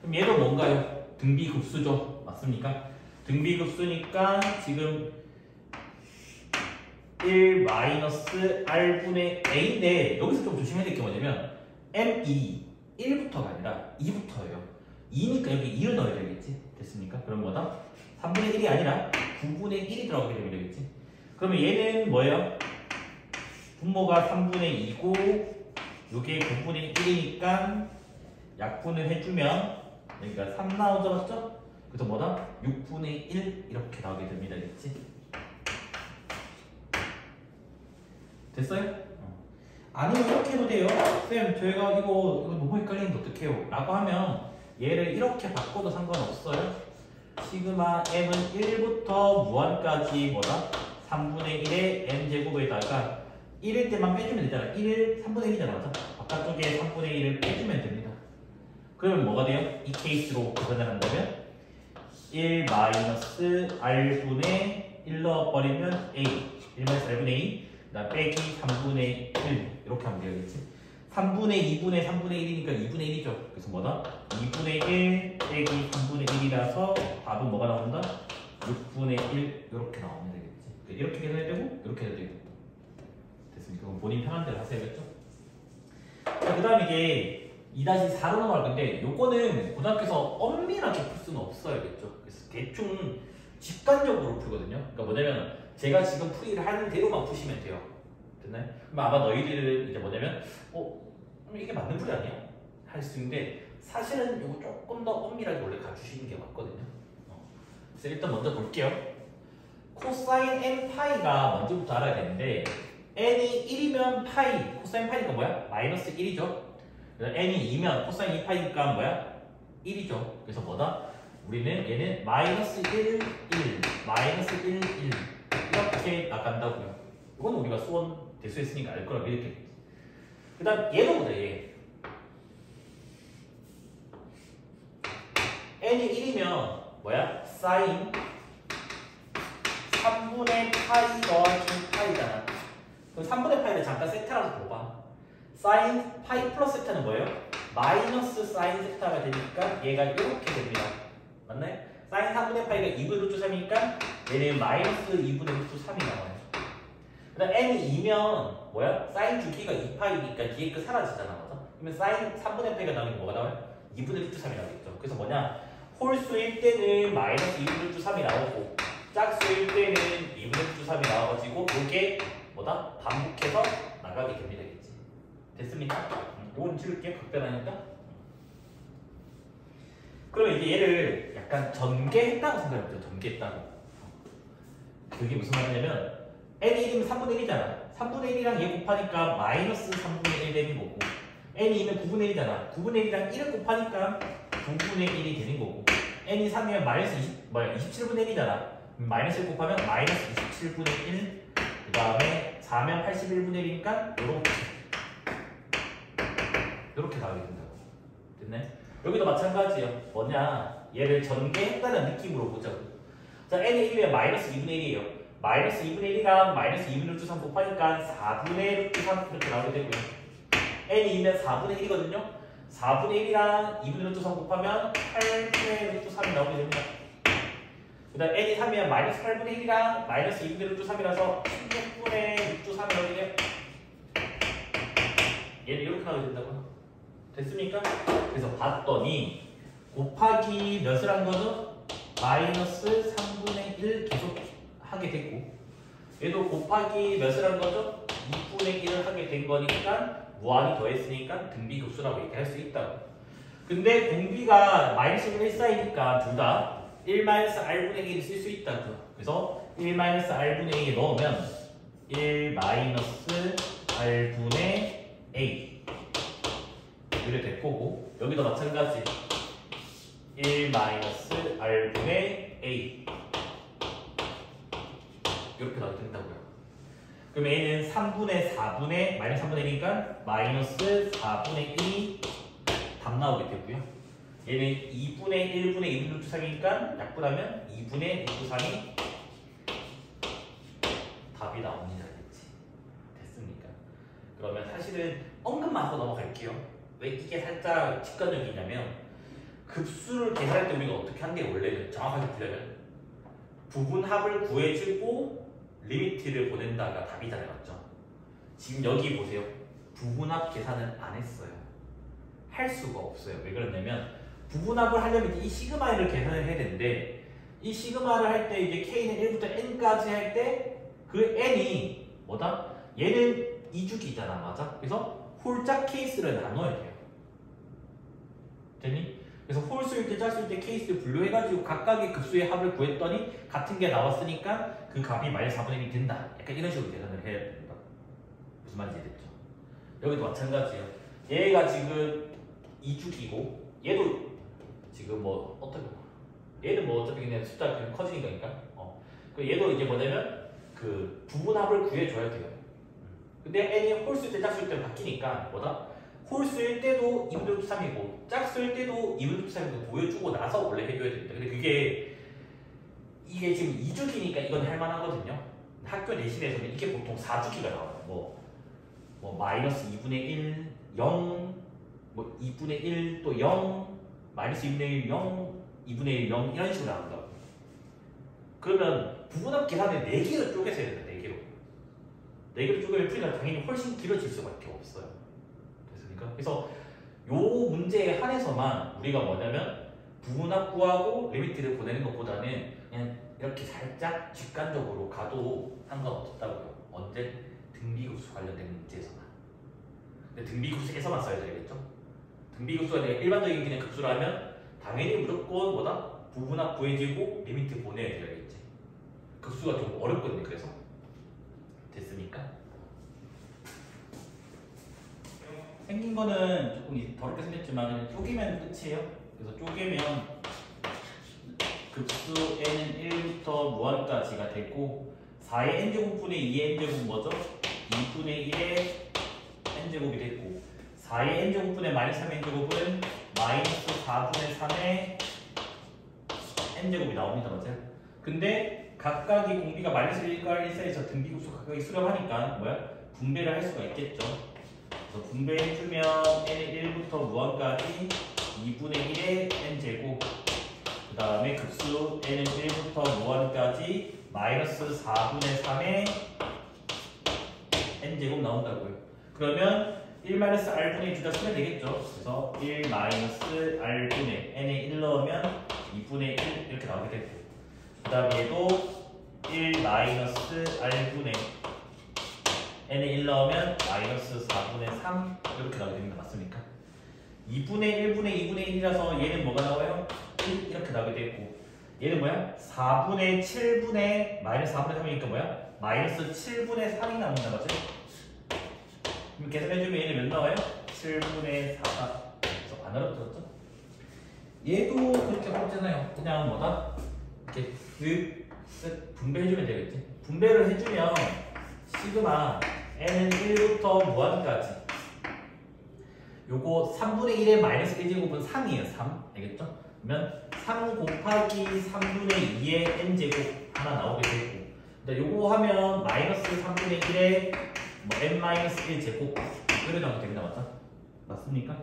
그럼 얘도 뭔가요? 등비급수죠. 맞습니까? 등비급수니까 지금 1-r분의 a인데 여기서 좀 조심해야 될 게 뭐냐면 m2 1부터가 아니라 2부터예요. 2니까 여기 2를 넣어야 되겠지. 됐습니까? 그럼 뭐다? 3분의 1이 아니라 9분의 1이 들어가게 되면 되겠지. 그러면 얘는 뭐예요? 분모가 3분의 2고 이게 9분의 1이니까 약분을 해주면 여기가 3 나오죠. 맞죠? 그래서 뭐다? 6분의 1 이렇게 나오게 됩니다. 됐지? 됐어요? 아니면 이렇게 해도 돼요. 쌤 저희가 이거 너무 헷갈리는데 어떡해요? 라고 하면 얘를 이렇게 바꿔도 상관없어요. 시그마 m은 1부터 무한까지 뭐다? 3분의 1의 n제곱에다가 1일 때만 빼주면 되잖아. 1을 3분의 1이잖아. 맞아? 바깥쪽에 3분의 1을 빼주면 됩니다. 그러면 뭐가 돼요? 이 케이스로 계산을 한다면 1-r분의 1 넣어버리면 a 1-r분의 2 그다음 빼기 3분의 1 이렇게 하면 되겠지. 3분의 2분의 3분의 1이니까 2분의 1이죠. 그래서 뭐다? 2분의 1 빼기 3분의 1이라서 답은 뭐가 나온다? 6분의 1 이렇게 나오면 되겠지. 이렇게 계산해야 되고 이렇게 해야 되고. 됐습니까? 그럼 본인 편한 대로 하셔야겠죠? 자, 그 다음 이게 2-4로 넘어갈 건데 요거는 고등학교에서 엄밀하게 풀 수는 없어야겠죠. 그래서 대충 직관적으로 풀거든요. 그러니까 뭐냐면 제가 지금 풀이를 하는 대로만 푸시면 돼요. 됐나요? 그럼 아마 너희들은 이제 뭐냐면 이게 맞는 풀이 아니야? 할 수 있는데 사실은 이거 조금 더 엄밀하게 원래 가주시는 게 맞거든요. 그래서 일단 먼저 볼게요. 코사인 n 파이가 먼저부터 알아야 되는데 n이 1이면 파이, 코사인 파이니까 뭐야? 마이너스 1이죠. 그래서 n이 2면 코사인 2파이니까 뭐야? 1이죠. 그래서 뭐다? 우리는 얘는 마이너스 1, 1, 마이너스 1, 1 이렇게 나간다고요. 이건 우리가 수원 대수했으니까 알 거라고 이렇게. 그 다음 얘도 보자. 얘 n이 1이면 뭐야? 사인 3분의 파이 더하기 파이잖아. 그럼 3분의 파이를 잠깐 세타라서 줘봐. 사인 파이 플러스 세타는 뭐예요? 마이너스 사인 세타가 되니까 얘가 이렇게 됩니다. 맞나요? 사인 3분의 파이가 2분의 루트 3이니까 얘는 마이너스 2분의 루트 3이 나와요. 그 다음 n이 2면 뭐야? 사인 주기가 2파이니까 뒤에 그 사라지잖아. 맞아? 그러면 사인 3분의 파이가 나오는 게 뭐가 나와요? 2분의 루트 3이 나오겠죠. 그래서 뭐냐? 홀수일 때는 마이너스 2분의 루트 3이 나오고 짝수일 때는 2분의 루트 3이 나와가지고 이게 뭐다? 반복해서 나가게 됩니다. 됐습니까? 이건 찍을게요. 각변하니까. 그러면 이제 얘를 약간 전개했다고 생각해보죠. 전개했다고. 그게 무슨 말이냐면 n이 1이면 3분의 1이잖아. 3분의 1이랑 얘 곱하니까 마이너스 3분의 1 되는 거고 n이 2면 9분의 1이잖아. 9분의 1이랑 1을 곱하니까 9분의 1이 되는 거고 n이 3이면 마이너스 27분의 1이잖아. 마이너스 1 곱하면 마이너스 27분의 1 그 다음에 4면 81분의 1이니까 요렇게 나오게 된다고. 됐네? 여기도 마찬가지예요. 뭐냐? 얘를 전개했다는 느낌으로 보자고. 자, n이 1이면 마이너스 2분의 1이에요. 마이너스 2분의 1이랑 마이너스 2분의 루트 3 곱하니까 4분의 루트 3 이렇게 나오게 되고요. n이 2면 4분의 1이거든요. 4분의 1이랑 2분의 루트 3 곱하면 8분의 루트 3이 나오게 됩니다. 그 다음 n이 3이면 마이너스 8분의 1이랑 마이너스 2분의 루트 3이라서 16분의 루트 3이 나오게 돼요. 얘는 이렇게 나오게 된다고요. 됐습니까? 그래서 봤더니 곱하기 몇을 한 거죠? 마이너스 3분의 1 계속 하게 됐고, 얘도 곱하기 몇을 한 거죠? 2분의 1을 하게 된 거니까 무한히 더했으니까 등비급수라고 얘기할 수 있다고. 근데 공비가 마이너스 1에 쌓이니까 둘 다 1-r분의 1을 쓸 수 있다고. 그래서 1-r분의 1에 넣으면 1-r분의 a 이렇게 될 거고, 여기도 마찬가지 1-r분의 a 이렇게 나오게 된다고요. 그럼 a는 3분의 4분의 마이너스 3분의 1이니까 마이너스 4분의 1이 답 나오게 되고요. 얘는 2분의 1분의 2분의 루트 3이니까 약분하면 2분의 루트 3이 답이 나옵니다. 됐습니까? 그러면 사실은 언급만 하고 넘어갈게요. 왜 이게 살짝 직관적이냐면, 급수를 계산할 때 우리가 어떻게 한 게 원래는 정확하게 풀려면 부분합을 구해주고 리미트를 보낸다가 답이잖아요. 맞죠? 지금 여기 보세요. 부분합 계산은 안 했어요. 할 수가 없어요. 왜 그러냐면 부분합을 하려면 이 시그마를 계산을 해야 되는데, 이 시그마를 할 때 이제 k는 1부터 n까지 할 때 그 n이 뭐다? 얘는 2주기잖아. 맞아? 그래서 홀짝 케이스를 나눠야 돼요. 됐니? 그래서 홀수일 때 짝수일 때 케이스를 분류해가지고 각각의 급수의 합을 구했더니 같은 게 나왔으니까 그 값이 마이너스 4분의 1이 된다. 약간 이런 식으로 계산을 해야 된다. 무슨 말인지 됐죠? 여기도 마찬가지예요. 얘가 지금 2주기고 얘도 지금 뭐 어떻게 얘는 뭐 어차피 그냥 숫자 그냥 커지니까 그 얘도 이제 뭐냐면 그 부분합을 구해줘야 돼요. 근데 n이 홀수일 때 짝수일 때 바뀌니까 뭐다? 홀수일 때도 2분의 루트 3이고 짝수일 때도 2분의 루트 3이고 보여주고 나서 원래 해줘야 됩니다. 근데 이게 지금 2주기니까 이건 할만하거든요. 학교 내신에서는 이게 보통 4주기가 나와요. 뭐 마이너스 2분의 1, 0, 뭐 2분의 1 또 0, 마이너스 2분의 1, 0, 2분의 1, 0 이런 식으로 나온다고. 그러면 부분합 계산을 4개로 쪼개서 해야 된다. 4개로. 4개로 쪼개면 풀이가 당연히 훨씬 길어질 수밖에 없어요. 됐습니까? 그래서 요 문제에 한해서만 우리가 뭐냐면 부분합 구하고 리미트를 보내는 것보다는 그냥 이렇게 살짝 직관적으로 가도 상관없다고요. 언제? 등비급수 관련된 문제에서만. 근데 등비급수에서만 써야 되겠죠? 등비급수가 내가 일반적인 그냥 급수라면 당연히 무조건 뭐다? 부분합 구해지고 리미트 보내야 되겠지. 급수가 좀 어렵거든요. 그래서 됐습니까? 생긴 거는 조금 더럽게 생겼지만 그냥 쪼개면 끝이에요. 그래서 쪼개면 급수 n은 1부터 무한까지가 되고 4의 n제곱분의 2의 n제곱 뭐죠? 2분의 1의 n제곱이 됐고 4의 n제곱분의 마이너스 3의 n제곱은 마이너스 4분의 3의 n제곱이 나옵니다. 맞아요? 근데 각각이 공비가 마이너스 1과 1사이에서 등비급수 각각이 수렴하니까 뭐야? 분배를 할 수가 있겠죠. 그래서 분배해주면 n의 1부터 무한까지 2분의 1의 n제곱 그 다음에 급수 n은 1부터 무한까지 마이너스 4분의 3의 n제곱 나온다고요. 그러면 1-r분의 2가 쓰면 되겠죠. 그래서 1-r분의 n에 1 넣으면 2분의 1 이렇게 나오게 되고 그 다음 얘도 1-r분의 n에 1 넣으면 마이너스 4분의 3 이렇게 나오게 됩니다. 맞습니까? 2분의 1분의 2분의 1이라서 얘는 뭐가 나와요? 1 이렇게 나오게 되고 얘는 뭐야? 4분의 7분의 마이너스 4분의 3이니까 뭐야? 마이너스 7분의 3이 나온다. 맞지? 그럼 계산해주면 얘는 몇 나와요? 7분의 4가 그래서 안 어렵죠? 얘도 그렇게 어렵잖아요. 그냥 뭐다? 이렇게 분배해주면 되겠지? 분배를 해주면 시그마 n은 1부터 무한까지 요거 3분의 1의 마이너스 1제곱은 3이에요. 3 알겠죠? 그러면 3 곱하기 3분의 2의 n제곱 하나 나오게 되고 근데 요거 하면 마이너스 3분의 1의 뭐 n 마이너스 1제곱 이렇게 나오게 됩니다. 맞죠? 맞습니까?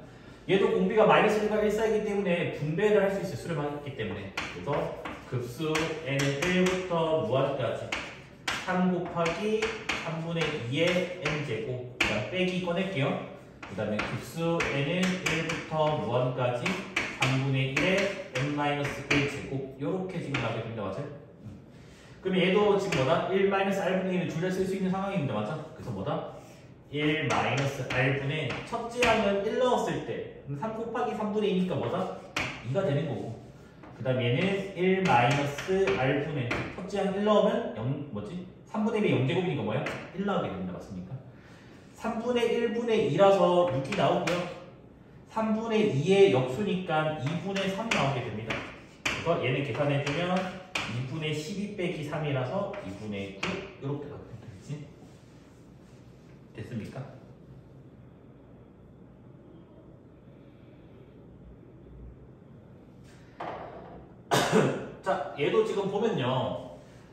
얘도 공비가 마이너스 1과 1 사이기 때문에 분배를 할 수 있어요. 수렴하기 때문에. 그래서 급수 n은 1부터 무한까지 3 곱하기 3분의 2의 n제곱 그 다음 빼기 꺼낼게요. 그 다음에 급수 n은 1부터 무한까지 3분의 1의 n-1제곱 요렇게 지금 나오게 됩니다. 맞아요? 그럼 얘도 지금 뭐다? 1-r분의 1을 둘 다 쓸 수 있는 상황입니다. 맞죠? 그래서 뭐다? 1-r분의 첫째 항은 1 넣었을 때 3 곱하기 3분의 2니까 뭐다? 2가 되는 거고 그 다음 얘는 1-r분의 첫째 항 1 넣으면 0 뭐지? 3분의 1이 0제곱이니까 뭐야? 1 나오게 됩니다. 맞습니까? 3분의 1분의 2라서 6이 나오고요 3분의 2의 역수니까 2분의 3 나오게 됩니다. 그래서 얘는 계산해주면 2분의 12 빼기 3이라서 2분의 9 이렇게 나오게 됩니다. 그치? 됐습니까? 자, 얘도 지금 보면요.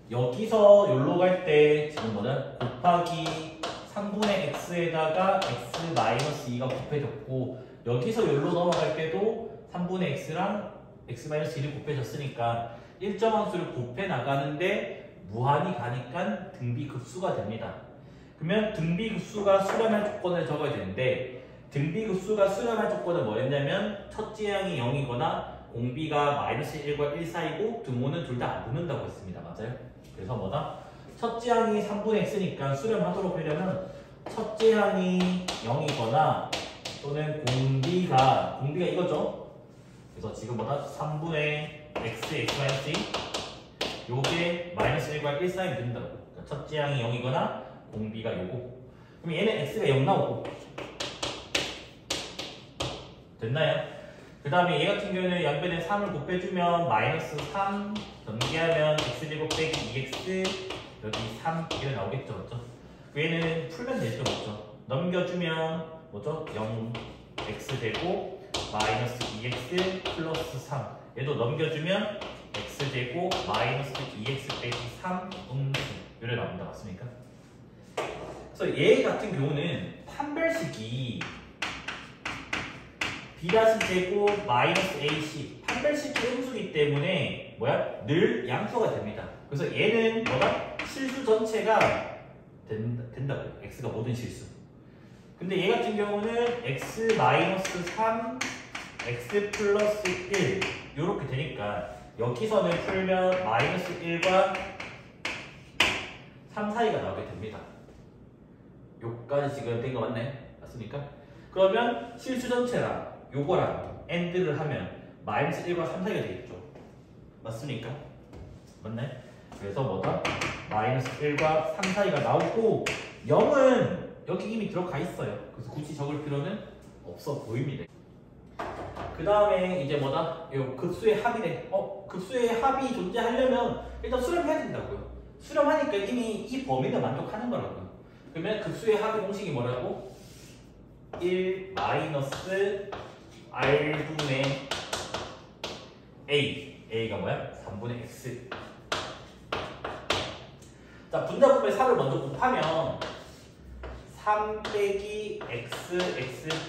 여기서 여기로 갈 때 지금 뭐냐? 곱하기 3분의 x에다가 x-2가 곱해졌고 여기서 여기로 넘어갈 때도 3분의 x랑 x-1이 곱해졌으니까 일정한 수를 곱해 나가는데 무한히 가니까 등비급수가 됩니다. 그러면 등비급수가 수렴할 조건을 적어야 되는데 등비급수가 수렴할 조건은 뭐였냐면 첫째 항이 0이거나 공비가 마이너스 1과 1 사이고 등호는 둘 다 안 붙는다고 했습니다. 맞아요? 그래서 뭐다? 첫째 항이 3분의 x니까 수렴하도록 하려면 첫째 항이 0이거나 또는 공비가 이거죠? 그래서 지금 뭐다? 3분의 x-2 요게 마이너스 1과 1 사이 된다고. 그러니까 첫째 항이 0이거나 공비가 요거. 그럼 얘는 x가 0 나오고 됐나요? 그 다음에 얘 같은 경우는 양변에 3을 곱해주면 마이너스 3 전개하면 x제곱 빼기 2x 여기 3 이렇게 나오겠죠. 맞죠? 얘는 풀면 되죠. 맞죠? 넘겨주면 뭐죠? 0 x제곱 마이너스 2x 플러스 3 얘도 넘겨주면 x제곱 마이너스 2x 빼기 3 이렇게 나옵니다. 맞습니까? 그래서 얘 같은 경우는 판별식이 b-제곱 마이너스 ac 판별식 음수이기 때문에 뭐야? 늘 양수가 됩니다. 그래서 얘는 뭐다? 실수 전체가 된다고요. x가 모든 실수. 근데 얘 같은 경우는 x 마이너스 3 x 플러스 1 이렇게 되니까 여기서는 풀면 마이너스 1과 3 사이가 나오게 됩니다. 요까지 지금 된 거 맞네? 맞습니까? 그러면 실수 전체랑 요거랑 AND를 하면 마이너스 1과 3 사이가 되겠죠. 맞습니까? 맞네? 그래서 뭐다? 마이너스 1과 3 사이가 나오고 0은 여기 이미 들어가 있어요. 그래서 굳이 적을 필요는 없어 보입니다. 그 다음에 이제 뭐다? 요 급수의 합이래. 급수의 합이 존재하려면 일단 수렴해야 된다고요. 수렴하니까 이미 이 범위를 만족하는 거라고요. 그러면 급수의 합의 공식이 뭐라고? 1 마이너스 r분의 a가 뭐야? 3분의 x. 자, 분자분의 3을 먼저 곱하면 3 빼기 x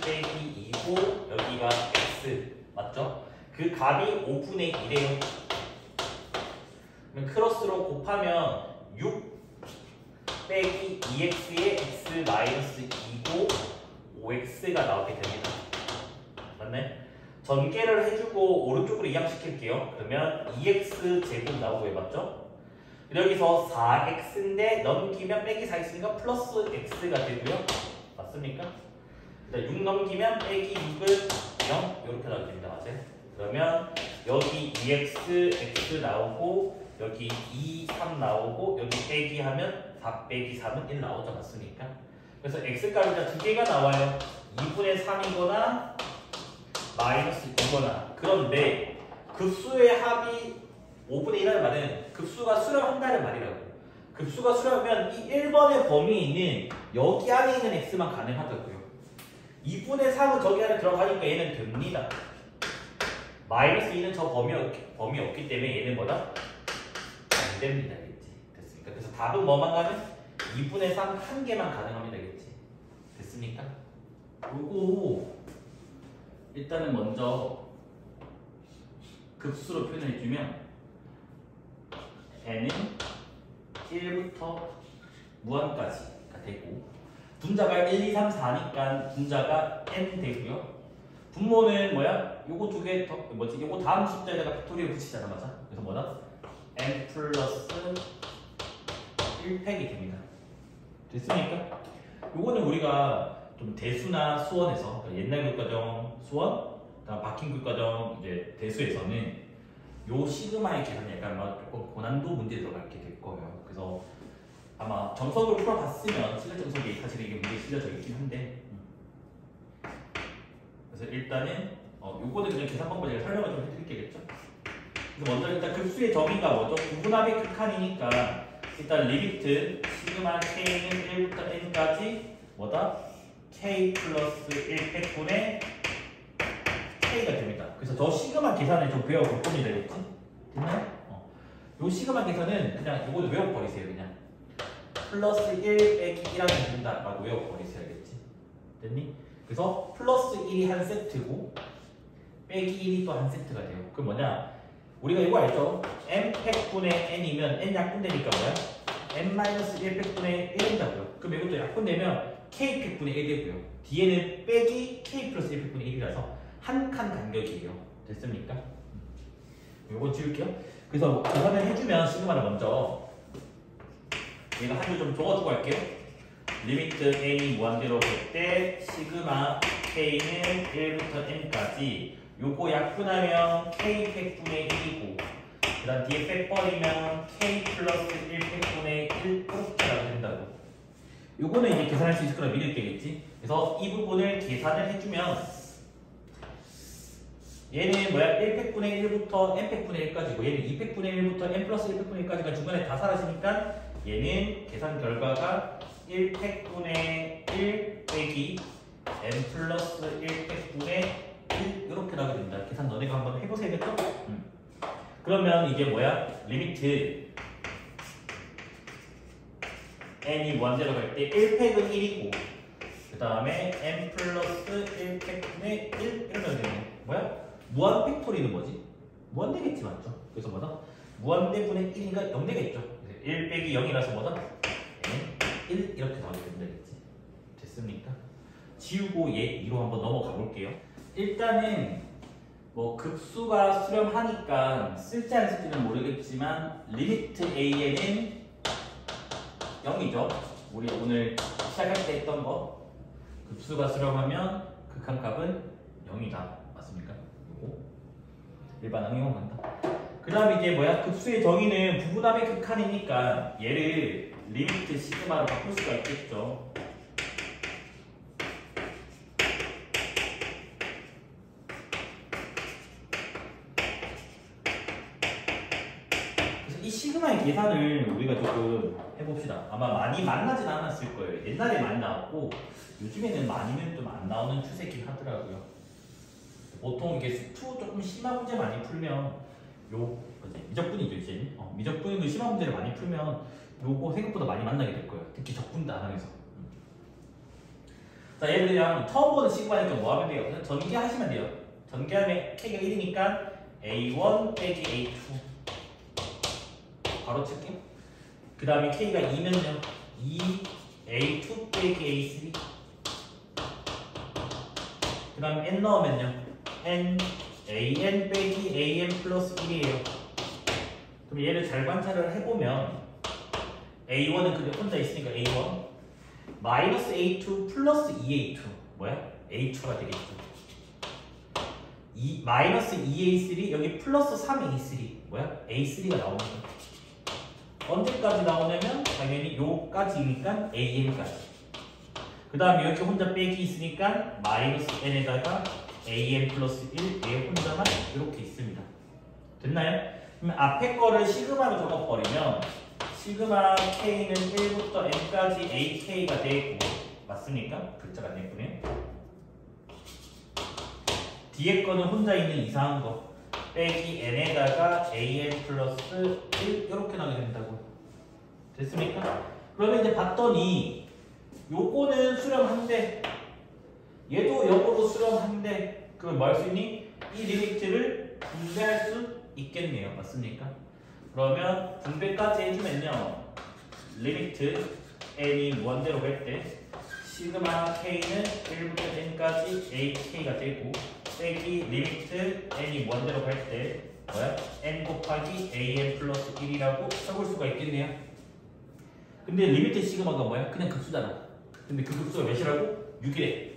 빼기 2고 여기가 x 맞죠? 그 값이 5분의 1이에요. 그러면 크로스로 곱하면 6 빼기 2x의 x 마이너스 2고 5x가 나오게 됩니다. 맞네? 전개를 해주고 오른쪽으로 이항시킬게요. 그러면 2x 제곱 나오고요. 맞죠? 여기서 4x인데 넘기면 빼기 4x니까 플러스 x가 되고요. 맞습니까? 6 넘기면 빼기 6은 0 이렇게 나오게 됩니다. 맞아요? 그러면 여기 2x, x 나오고 여기 2, 3 나오고 여기 빼기 하면 4 빼기 3은 1 나오죠. 맞습니까? 그래서 x값이 두 개가 나와요. 2분의 3이거나 마이너스 2거나. 그런데 급수의 합이 5분의 1이라는 말은 급수가 수렴한다는 말이라고. 급수가 수렴하면 이 1번의 범위에 있는 여기 안에 있는 x만 가능하다고요. 2분의 3은 저기 안에 들어가니까 얘는 됩니다. 마이너스 2는 저 범위 없기 때문에 얘는 뭐다? 안 됩니다. 됐습니까? 그래서 답은 뭐만 가는? 2분의 3 한 개만 가능합니다. 됐습니까? 요거 일단은 먼저 급수로 표현해주면 n은 1부터 무한까지가 되고 분자가 1, 2, 3, 4니까 분자가 n 되고요. 분모는 뭐야? 요거 두 개 더 뭐지? 요거 다음 숫자에다가 팩토리를 붙이잖아, 맞아? 그래서 뭐다? n 플러스 1팩이 됩니다. 됐습니까? 요거는 우리가 좀 대수나 수원에서 그러니까 옛날 교과정 수원, 그다음 박힌 교과정 이제 대수에서는 요 시그마의 계산이 약간 막 조금 고난도 문제 들어가게 될 거예요. 그래서 아마 정석을 풀어봤으면 실내 정석이 사실 이게 문제에 실려져 있긴 한데 그래서 일단은 요거는 그냥 계산 방법 제가 설명을 좀 해드릴게요. 그래서 먼저 일단 급수의 정의가 뭐죠? 구분합의 극한이니까 일단 리미트 시그마 k는 1부터 n까지 뭐다? k 플러스 1팩분의 k가 됩니다. 그래서 저 시그마 계산을 좀 외워볼 겁니다. 이렇게 됐나요? 요 시그마 계산은 그냥 요거를 외워버리세요. 그냥 플러스 1 빼기 1하면 된다라고 외워버리세요. 알겠지? 됐니? 그래서 플러스 1이 한 세트고 빼기 1이 또 한 세트가 돼요. 그럼 뭐냐? 우리가 이거 알죠? m팩분의 n이면 n 약분되니까 뭐야? n-1팩분의 1이라고요. 그럼 이것도 약분되면 k팩분의 1이 되고요. 뒤에는 빼기 k 플러스 1팩분의 1이라서 한 칸 간격이에요. 됐습니까? 요거 지울게요. 그래서 계산을 해주면 시그마를 먼저 얘가 한 줄 좀 적어주고 할게요. 리미트 n이 무한대로 볼 때 시그마 k는 1부터 n까지 요거 약분하면 k 팩분의 1이고 그 다음 뒤에 빼버리면 k 플러스 1 팩분의 1 이렇게 하게 된다고. 요거는 이제 계산할 수 있을 거라 믿을 때겠지. 그래서 이 부분을 계산을 해주면 얘는 뭐야? 1팩분의 1부터 n팩분의 1까지고 얘는 2팩분의 1부터 n 플러스 1팩분의 1까지가 중간에 다 사라지니까 얘는 계산 결과가 1팩분의 1 빼기 n 플러스 1팩분의 1 이렇게 나오게 됩니다. 계산 너네가 한번 해보세요겠죠? 그러면 이게 뭐야? 리미트 n이 무한대로 갈 때 1팩은 1이고 그 다음에 n 플러스 1팩분의 1 이러면 되네. 뭐야? 무한 팩토리는 뭐지? 무한되겠지 맞죠? 그래서 뭐다? 무한대분의 1이니까 0 되겠죠? 1 빼기 0이라서 뭐다? 1 이렇게 나오게 된다겠지. 됐습니까? 지우고 얘 2로 한번 넘어가 볼게요. 일단은 뭐 급수가 수렴하니까 쓸지 안 쓸지는 모르겠지만 리미트 a에는 0이죠. 우리 오늘 시작할 때 했던 거 급수가 수렴하면 극한값은 0이다. 맞습니까? 요거 일반 응용 간다. 그 다음 이제 뭐야? 급수의 정의는 부분합의 극한이니까 얘를 리미트 시그마로 바꿀 수가 있겠죠. 그래서 이 시그마의 계산을 우리가 조금 해봅시다. 아마 많이 만나진 않았을 거예요. 옛날에 많이 나왔고 요즘에는 많이는 좀 안 나오는 추세긴 하더라고요. 보통 이게 수투 조금 심한 문제 많이 풀면 미적분이죠 이제 미적분도 심한 문제를 많이 풀면 요거 생각보다 많이 만나게 될 거예요. 특히 적분 단항에서. 자 예를 들면 처음 보는 시그마니까 뭐 하면 돼요? 그냥 전개하시면 돼요. 전개하면 k가 1이니까 a1 빼기 a2 바로 칠게요. 그 다음에 k가 2면요 2 a2 빼기 a3 그 다음에 n 넣으면요 n an 빼기 an 플러스 1이에요. 그럼 얘를 잘 관찰을 해보면 a1은 근데 혼자 있으니까 a1 마이너스 a2 플러스 2a2 뭐야? a2가 되겠죠. 마이너스 2a3 여기 플러스 3a3 뭐야? a3가 나오는 거야. 언제까지 나오냐면 당연히 요까지니까 an까지. 그 다음에 이렇게 혼자 빼기 있으니까 마이너스 n에다가 an 플러스 1 얘 혼자만 이렇게 있습니다. 됐나요? 그러면 앞에 거를 시그마로 적어버리면 시그마 K는 1부터 N까지 AK가 되고 맞습니까? 글자가 안 예쁘네. 뒤에 거는 혼자 있는 이상한 거 빼기 N에다가 AN 플러스 1 이렇게 나게 된다고. 됐습니까? 그러면 이제 봤더니 요거는 수렴한데 얘도 역으로 수렴한데 그러면 뭐 할 수 있니? 이 리미트를 분배할 수 있겠네요. 맞습니까? 그러면 분배까지 해주면요. 리미트 n이 무한대로 갈 때 시그마 k는 1부터 n까지 ak가 되고 빼기 리미트 n이 무한대로 갈 때 뭐야? n 곱하기 an 플러스 1이라고 써볼 수가 있겠네요. 근데 리미트 시그마가 뭐야? 그냥 급수잖아. 근데 그 급수가 몇이라고? 6이래.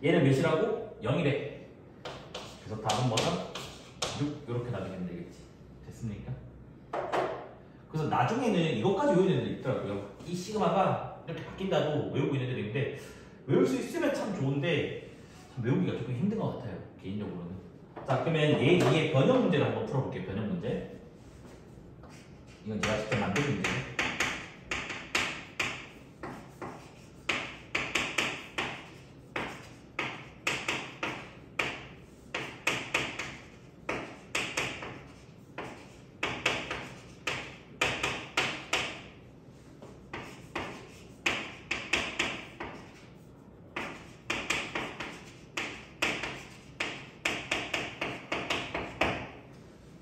얘는 몇이라고? 0이래. 그래서 답은 뭐다? 6 이렇게 나게 되면 되겠지. 됐습니까? 그래서 나중에는 이것까지 외우는 애들이 있더라고요. 이 시그마가 이렇게 바뀐다고 외우고 있는 애들이 있는데 외울 수 있으면 참 좋은데 참 외우기가 조금 힘든 것 같아요. 개인적으로는. 자, 그러면 얘 위에 변형 문제를 한번 풀어볼게요. 변형 문제. 이건 제가 직접 만든 문제예요.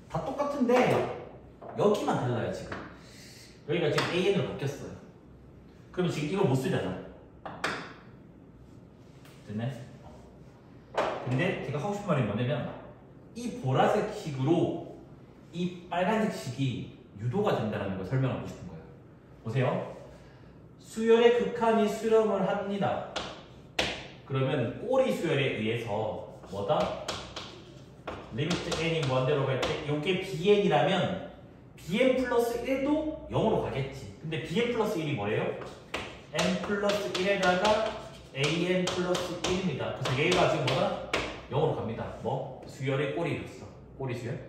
다 똑같은데 여기만 달라요. 지금 여기가 지금 AN으로 바뀌었어요. 그러면 지금 이걸 못 쓰잖아. 됐네? 근데 제가 하고 싶은 말이 뭐냐면 이 보라색 식으로 이 빨간색 식이 유도가 된다는 걸 설명하고 싶은 거예요. 보세요. 수열의 극한이 수렴을 합니다. 그러면 꼬리 수열에 의해서 뭐다? 리미트 n이 무한대로 갈 때 이게 bn이라면 bn 플러스 1도 0으로 가겠지. 근데 bn 플러스 1이 뭐예요? n 플러스 1에다가 an 플러스 1입니다. 그래서 얘가 지금 뭐다? 0으로 갑니다. 뭐? 수열의 꼬리였어. 꼬리 수열.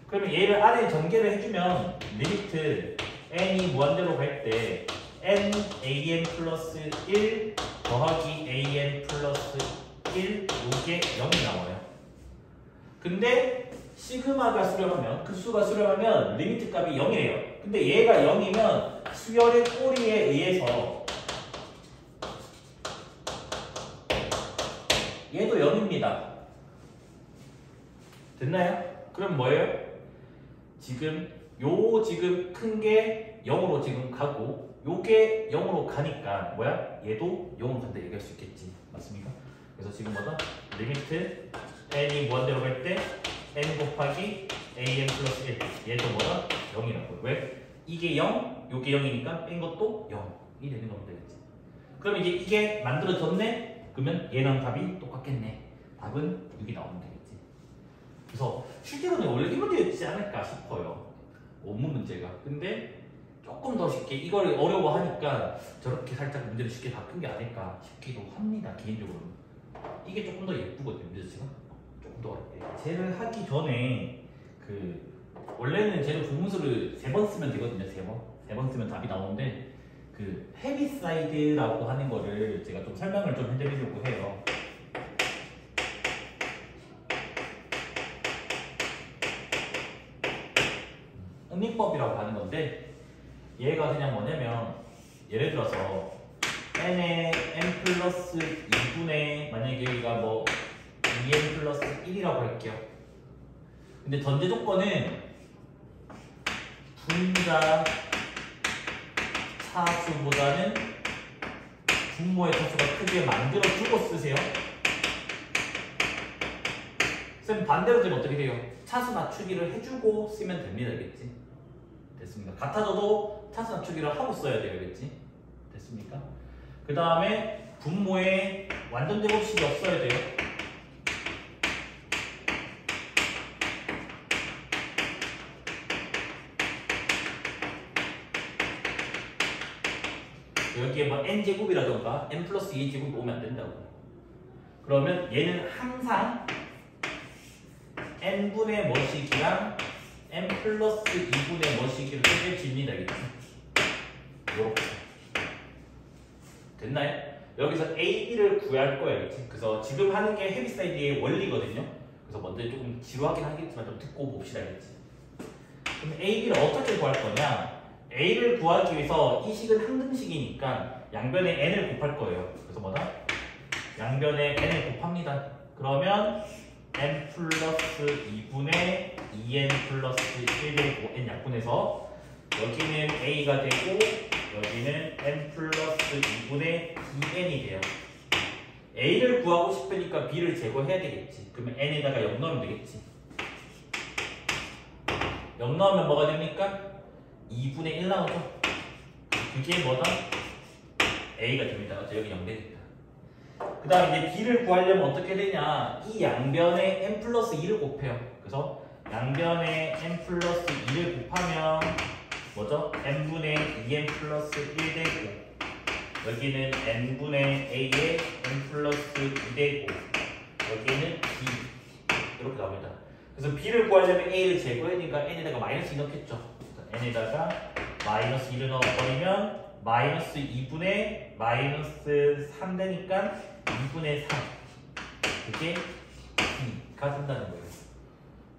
그러면 얘를 안에 전개를 해주면 리미트 n이 무한대로 갈 때 n an 플러스 1 더하기 an 플러스 1 이게 0이 나와요. 근데 시그마가 수렴하면 급수가 수렴하면 리미트 값이 0이래요. 근데 얘가 0이면 수열의 꼬리에 의해서 얘도 0입니다. 됐나요? 그럼 뭐예요? 지금 지금 큰 게 0으로 지금 가고 요게 0으로 가니까 뭐야? 얘도 0으로 간다 얘기할 수 있겠지. 맞습니까? 그래서 지금 뭐다? 리미트 n이 무한대로 갈 때 n 곱하기 an 플러스 1 얘도 뭐다? 0이라고. 왜? 이게 0, 요게 0이니까 뺀 것도 0이 되는 거면 되겠지. 그럼 이제 이게 만들어졌네? 그러면 얘랑 답이 똑같겠네. 답은 6이 나오면 되겠지. 그래서 실제로는 원래 이 문제였지 않을까 싶어요. 원문 문제가. 근데 조금 더 쉽게 이걸 어려워하니까 저렇게 살짝 문제를 쉽게 바꾼 게 아닐까 싶기도 합니다. 개인적으로는. 이게 조금 더 예쁘거든요. 문제지가. 조금 더 어렵게. 쟤를 하기 전에 원래는 쟤를 분문수를 3번 쓰면 되거든요. 3번 쓰면 답이 나오는데 헤비사이드라고 하는 거를 제가 좀 설명을 좀 해드리려고 해요. 응립법이라고 하는 건데 얘가 그냥 뭐냐면 예를 들어서 n의 n 플러스 2분의 만약에 여기가 뭐 2n 플러스 1이라고 할게요. 근데 전제 조건은 분자 차수보다는 분모의 차수가 크게 만들어주고 쓰세요. 쌤 반대로 되면 어떻게 돼요? 차수 낮추기를 해주고 쓰면 됩니다. 알겠지? 됐습니다. 같아져도 차수 낮추기를 하고 써야 돼요. 알겠지? 됐습니까? 그 다음에 분모에 완전 제곱식이 없어야 돼요. 여기에 뭐 n제곱이라던가 n 플러스 2제곱이 오면 안 된다고. 그러면 얘는 항상 n분의 뭐식이랑 n 플러스 2분의 뭐시기로 쪼개집니다. 이렇게. 됐나요? 여기서 A, B를 구할 거예요. 그치? 그래서 지금 하는 게 헤비사이드의 원리거든요. 그래서 먼저 조금 지루하긴 하겠지만 좀 듣고 봅시다. 그치? 그럼 A, B를 어떻게 구할 거냐? A를 구하기 위해서 이 식은 항등식이니까 양변에 n을 곱할 거예요. 그래서 뭐다? 양변에 n을 곱합니다. 그러면 n 플러스 2분의 2n 플러스 1의 n 약분해서 여기는 A가 되고 여기는 n 플러스 2분의 2n이 돼요. A를 구하고 싶으니까 B를 제거해야 되겠지. 그러면 n에다가 0 넣으면 되겠지. 0 넣으면 뭐가 됩니까? 2분의 1 나오죠. 그게 뭐다? A가 됩니다. 여기 0 되니까. 그 다음 이제 B를 구하려면 어떻게 되냐? 이 양변에 n 플러스 2를 곱해요. 그래서 양변에 n 플러스 2를 곱하면 뭐죠? n분의 2n 플러스 1 되고 여기는 n분의 a의 n 플러스 2 되고 여기는 b 이렇게 나옵니다. 그래서 b를 구하려면 a를 제거해야 되니까 n에다가 마이너스 2 넣겠죠. n에다가 마이너스 2를 넣어버리면 마이너스 2분의 마이너스 3 되니까 2분의 3 그게 b가 된다는 거예요.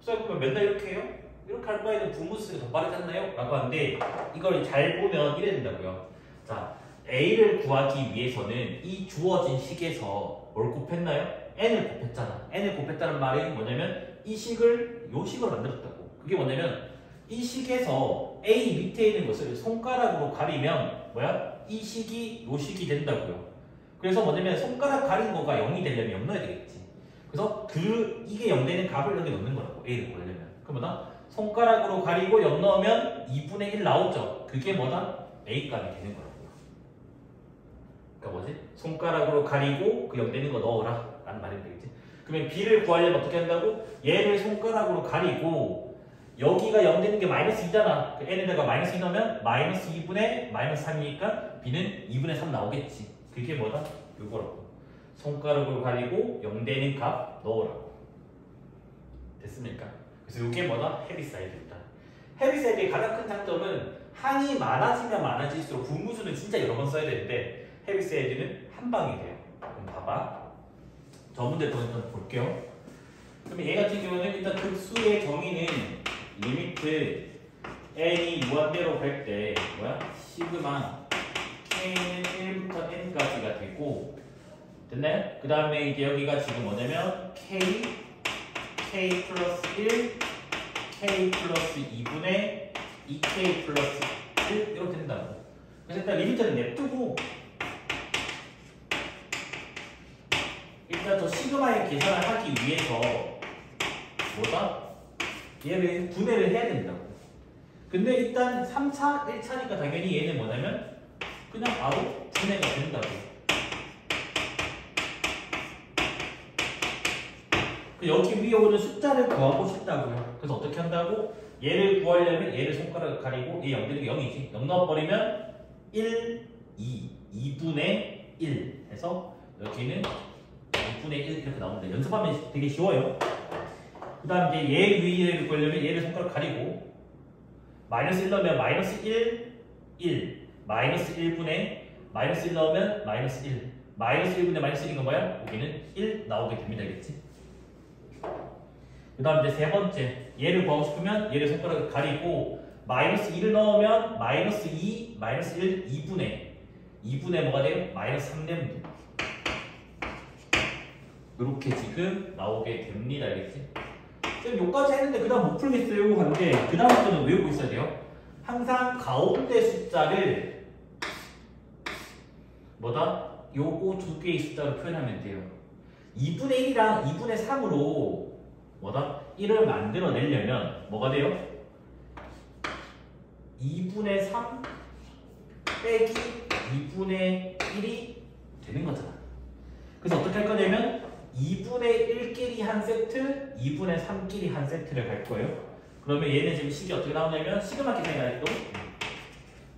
그래서 그러면 맨날 이렇게 해요? 이렇게 할 바에는 분모 쓰기가 더 빠르지 않나요? 라고 하는데 이걸 잘 보면 이래야 된다고요. 자, A를 구하기 위해서는 이 주어진 식에서 뭘 곱했나요? n을 곱했잖아. n을 곱했다는 말이 뭐냐면 이 식을 요 식으로 만들었다고. 그게 뭐냐면 이 식에서 A 밑에 있는 것을 손가락으로 가리면 뭐야? 이 식이 요 식이 된다고요. 그래서 뭐냐면 손가락 가린 거가 0이 되려면 0 넣어야 되겠지. 그래서 이게 0 되는 값을 여기 넣는 거라고. A를 구하려면. 그럼 뭐다? 손가락으로 가리고 0 넣으면 2분의 1 나오죠. 그게 뭐다? A 값이 되는 거라고요. 그러니까 뭐지? 손가락으로 가리고 그 0 되는 거 넣어라 라는 말이 되겠지. 그러면 B를 구하려면 어떻게 한다고? 얘를 손가락으로 가리고 여기가 0 되는 게 마이너스 2잖아. 그 n에다가 마이너스 2 넣으면 마이너스 2분의 마이너스 3이니까 B는 2분의 3 나오겠지. 그게 뭐다? 요거라고. 손가락으로 가리고 0 되는 값 넣으라고. 됐습니까? 그래서 이게 뭐다? 헤비사이드입니다. 헤비사이드의 가장 큰 장점은 항이 많아지면 많아질수록 분무수는 진짜 여러 번 써야 되는데 헤비사이드는 한 방이 돼요. 그럼 봐봐. 저 문제부터 일단 볼게요. 그러면 얘 같은 경우는 일단 극수의 정의는 리미트 n이 무한대로 갈 때 뭐야? 시그마 k는 1부터 n까지가 되고 됐나요? 그 다음에 이제 여기가 지금 뭐냐면 k 플러스 1, k 플러스 2분의 2k 플러스 1 이렇게 된다고. 그래서 일단 리미트는 냅두고 일단 저 시그마의 계산을 하기 위해서 뭐다? 얘를 분해를 해야 된다고. 근데 일단 3차, 1차니까 당연히 얘는 뭐냐면 그냥 바로 분해가 된다고. 여기 위에 오는 숫자를 구하고 싶다고요. 그래서 어떻게 한다고? 얘를 구하려면 얘를 손가락을 가리고 얘 0 되는 게 0이지. 0 넣어버리면 1, 2분의 1 해서 여기는 2분의 1 이렇게 나옵니다. 연습하면 되게 쉬워요. 그 다음 이제 얘 위를 구하려면 얘를 손가락 가리고 마이너스 1 넣으면 마이너스 1, 1 마이너스 1분의 마이너스 1 넣으면 마이너스 1 마이너스 1분의 마이너스 1인 거 뭐야? 여기는 1 나오게 됩니다. 알겠지? 그 다음 이제 세 번째 얘를 구하고 싶으면 얘를 손가락을 가리고 마이너스 2를 넣으면 마이너스 2, 마이너스 1, 2분의 뭐가 돼요? 마이너스 3 됩니다. 이렇게 지금 나오게 됩니다. 알겠지? 쌤 여기까지 했는데 그 다음 못 풀겠어요 하는데 그 다음부터는 외우고 있어야 돼요. 항상 가운데 숫자를 뭐다? 요거 두 개의 숫자로 표현하면 돼요. 2분의 1이랑 2분의 3으로 뭐다? 1을 만들어내려면 뭐가 돼요? 2분의 3 빼기 2분의 1이 되는 거잖아. 그래서 어떻게 할 거냐면 2분의 1끼리 한 세트, 2분의 3끼리 한 세트를 갈 거예요. 그러면 얘는 지금 식이 어떻게 나오냐면 시그마 계산이 나요.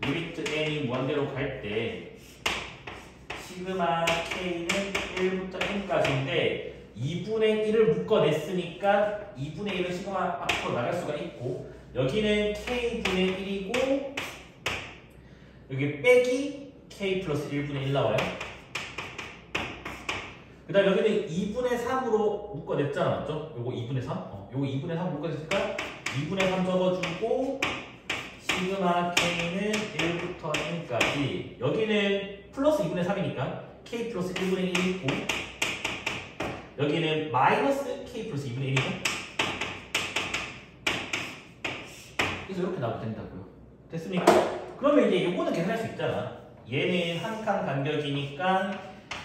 리미트 n이 무한대로 갈 때 시그마 k는 1부터 n까지인데 2분의 1을 묶어냈으니까 2분의 1은 시그마 앞으로 나갈 수가 있고 여기는 K분의 1이고 여기 빼기 K 플러스 1분의 1 나와요. 그 다음 여기는 2분의 3으로 묶어냈잖아. 맞죠? 요거 2분의 3? 요거 2분의 3 묶어냈으니까 2분의 3 적어주고 시그마 K는 1부터 N까지 여기는 플러스 2분의 3이니까 K 플러스 1분의 1이 있고 여기는 마이너스 K 플러스 2분의 1이죠. 그래서 이렇게 나오면 된다고요. 됐습니까? 그러면 이제 요거는 계산할 수 있잖아. 얘는 한 칸 간격이니까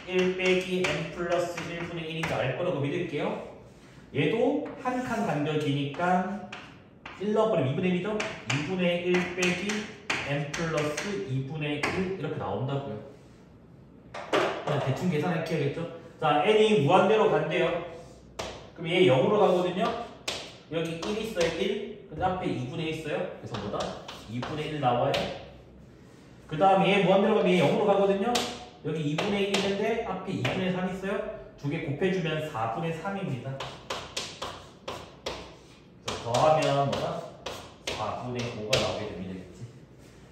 1 빼기 n 플러스 1분의 1인지 알 거라고 믿을게요. 얘도 한 칸 간격이니까 1 넣어버리면 2분의 1이죠? 2분의 1 빼기 n 플러스 2분의 1 이렇게 나온다고요. 대충 계산할게야겠죠? 자, n이 무한대로 간대요. 그럼 얘 0으로 가거든요? 여기 1 있어요, 1. 근데 앞에 2분의 1 있어요. 그래서 뭐다? 2분의 1 나와요. 그 다음에 얘 무한대로 가면 얘 0으로 가거든요? 여기 2분의 1 있는데 앞에 2분의 3 있어요? 두 개 곱해주면 4분의 3입니다. 더하면 뭐다? 4분의 5가 나오게 됩니다.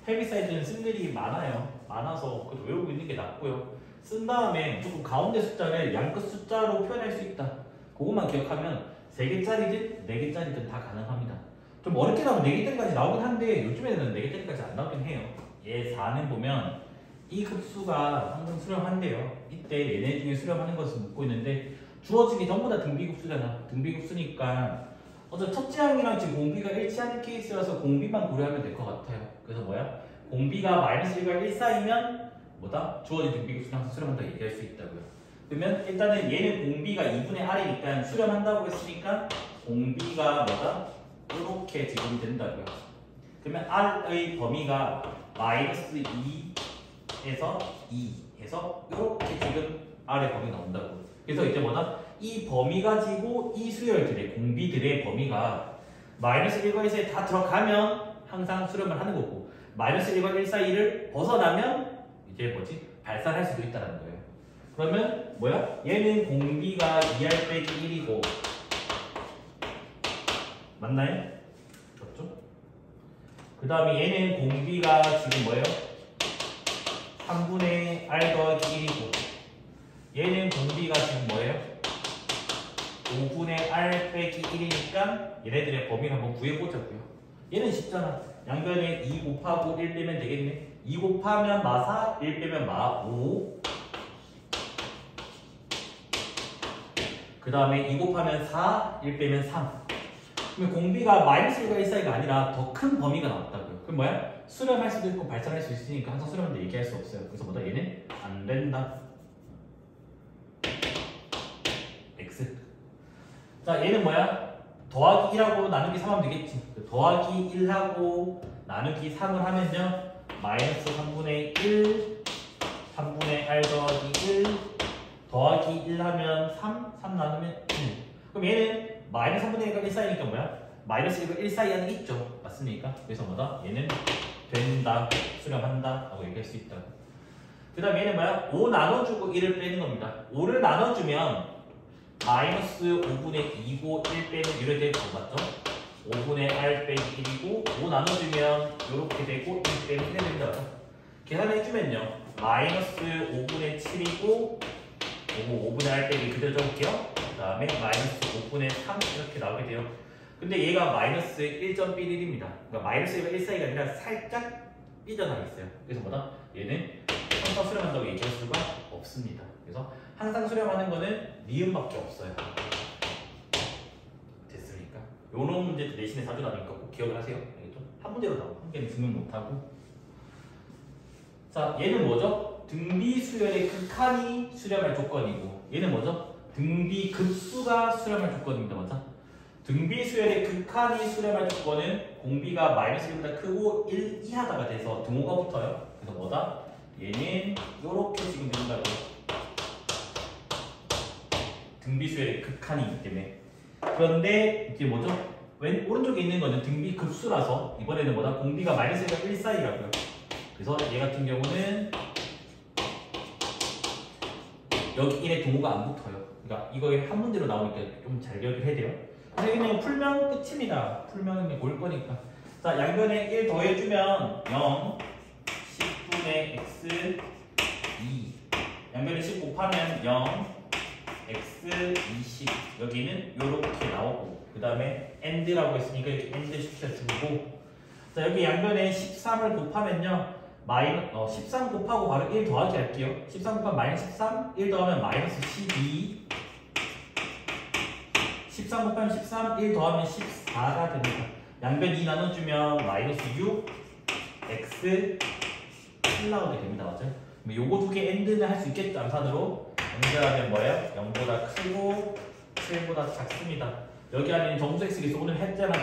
헤비사이드는 쓸 일이 많아서 그래도 외우고 있는 게 낫고요. 쓴 다음에 무조건 가운데 숫자를 양끝 숫자로 표현할 수 있다. 그것만 기억하면 3개짜리든 4개짜리든 다 가능합니다. 좀 어렵게 나오면 4개짜리까지 나오긴 한데 요즘에는 4개짜리까지 안 나오긴 해요. 얘 4는 보면 이 급수가 항상 수렴한대요. 이때 얘네 중에 수렴하는 것을 묻고 있는데 주어진 게 전부 다 등비급수잖아. 등비급수니까 어차피 첫째 항이랑 지금 공비가 일치하는 케이스라서 공비만 고려하면 될 것 같아요. 그래서 뭐야? 공비가 마이너스 1과 1 사이면 뭐다? 주어진 등비급수는 항상 수렴한다고 얘기할 수 있다고요. 그러면 일단은 얘는 공비가 2분의 R이니까 수렴한다고 했으니까 공비가 뭐다? 이렇게 지금 된다고요. 그러면 R의 범위가 마이너스 2에서 2에서 이렇게 지금 R의 범위 나온다고. 그래서 이제 뭐다? 이 범위 가지고 이 수열들의 공비들의 범위가 마이너스 1과 1 사이에 다 들어가면 항상 수렴을 하는 거고 마이너스 1과 1 사이를 벗어나면 이제 뭐지? 발산할 수도 있다는 거예요. 그러면 뭐야? 얘는 공비가 2R 빼기 1이고 맞나요? 맞죠? 그 다음에 얘는 공비가 지금 뭐예요? 3분의 R 더하기 1이고 얘는 공비가 지금 뭐예요? 5분의 R 빼기 1이니까 얘네들의 범위를 한번 구해보자고요. 얘는 쉽잖아. 양변에 2 곱하고 1 빼면 되겠네. 2 곱하면 마4, 1 빼면 마5. 그 다음에 2 곱하면 4, 1 빼면 3. 그러면 공비가 마이너스 1과 1 사이가 아니라 더 큰 범위가 나왔다고요. 그럼 뭐야? 수렴할 수도 있고 발산할 수 있으니까 항상 수렴한데 얘기할 수 없어요. 그래서 뭐다? 얘는 안 된다. X. 자, 얘는 뭐야? 더하기 1하고 나누기 3 하면 되겠지. 더하기 1하고 나누기 3을 하면요. 마이너스 3분의 1, 3분의 R 더하기 1, 더하기 1 하면 3 나누면 1. 그럼 얘는 마이너스 3분의 1과 1 사이니까 뭐야? 마이너스 1과 1 사이 안에 있죠. 맞습니까? 그래서 뭐다? 얘는 된다, 수렴한다 라고 얘기할 수 있다. 그 다음 얘는 뭐야? 5 나눠주고 1을 빼는 겁니다. 5를 나눠주면 마이너스 5분의 2고 1 빼면 이렇게 되고 맞죠? 5분의 R 빼기 1이고 5 나눠주면 이렇게 되고 1 빼면 1이 된다. 계산해주면요. 마이너스 5분의 7이고 5분의 R 빼기 그대로 적을게요. 그 다음에 마이너스 5분의 3 이렇게 나오게 돼요. 근데 얘가 마이너스 1.11입니다. 그러니까 마이너스 1과 1 사이가 아니라 살짝 삐져나와 있어요. 그래서 뭐다? 얘는 항상 수렴한다고 얘기할 수가 없습니다. 그래서 항상 수렴하는 거는 니은밖에 없어요. 됐습니까? 요런 문제도 내신에 자주 나오니까 꼭 기억을 하세요. 알겠죠? 한 문제로 나오고 한 개는 증명 못하고. 자, 얘는 뭐죠? 등비 수열의 극한이 수렴할 조건이고 얘는 뭐죠? 등비 급수가 수렴할 조건입니다. 맞아? 등비 수열의 극한이 수렴할 조건은 공비가 마이너스 1보다 크고 1 이하다가 돼서 등호가 붙어요. 그래서 뭐다? 얘는 이렇게 지금 된다고. 등비 수열의 극한이기 때문에. 그런데 이게 뭐죠? 오른쪽에 있는 거는 등비 급수라서 이번에는 뭐다? 공비가 마이너스 1과 1 사이라고요. 그래서 얘 같은 경우는 여기 1에 동호가 안 붙어요. 그러니까 이거 한 문제로 나오니까 좀 잘 기억을 해야 돼요. 그래서 그냥 풀면 끝입니다. 풀면 그냥 올 거니까. 자, 양변에 1 더해주면 0, 10분의 x 2. 양변에 10 곱하면 0, x 20. 여기는 이렇게 나오고, 그 다음에 and라고 했으니까 이렇게 and 시켜주고, 자, 여기 양변에 13을 곱하면요, 13 곱하고 바로 1 더하기 할게요. 13 곱하면 마이너스 13, 1 더하면 마이너스 12. 13 곱하면 13, 1 더하면 14가 됩니다. 양변 2 나눠주면 마이너스 6, x 7 나오게 됩니다. 맞아요? 요거 두 개 end는 할 수 있겠죠? 암산으로. end하면 뭐예요? 0보다 크고 7보다 작습니다. 여기 안에는 정수 x에서 오늘 했잖아.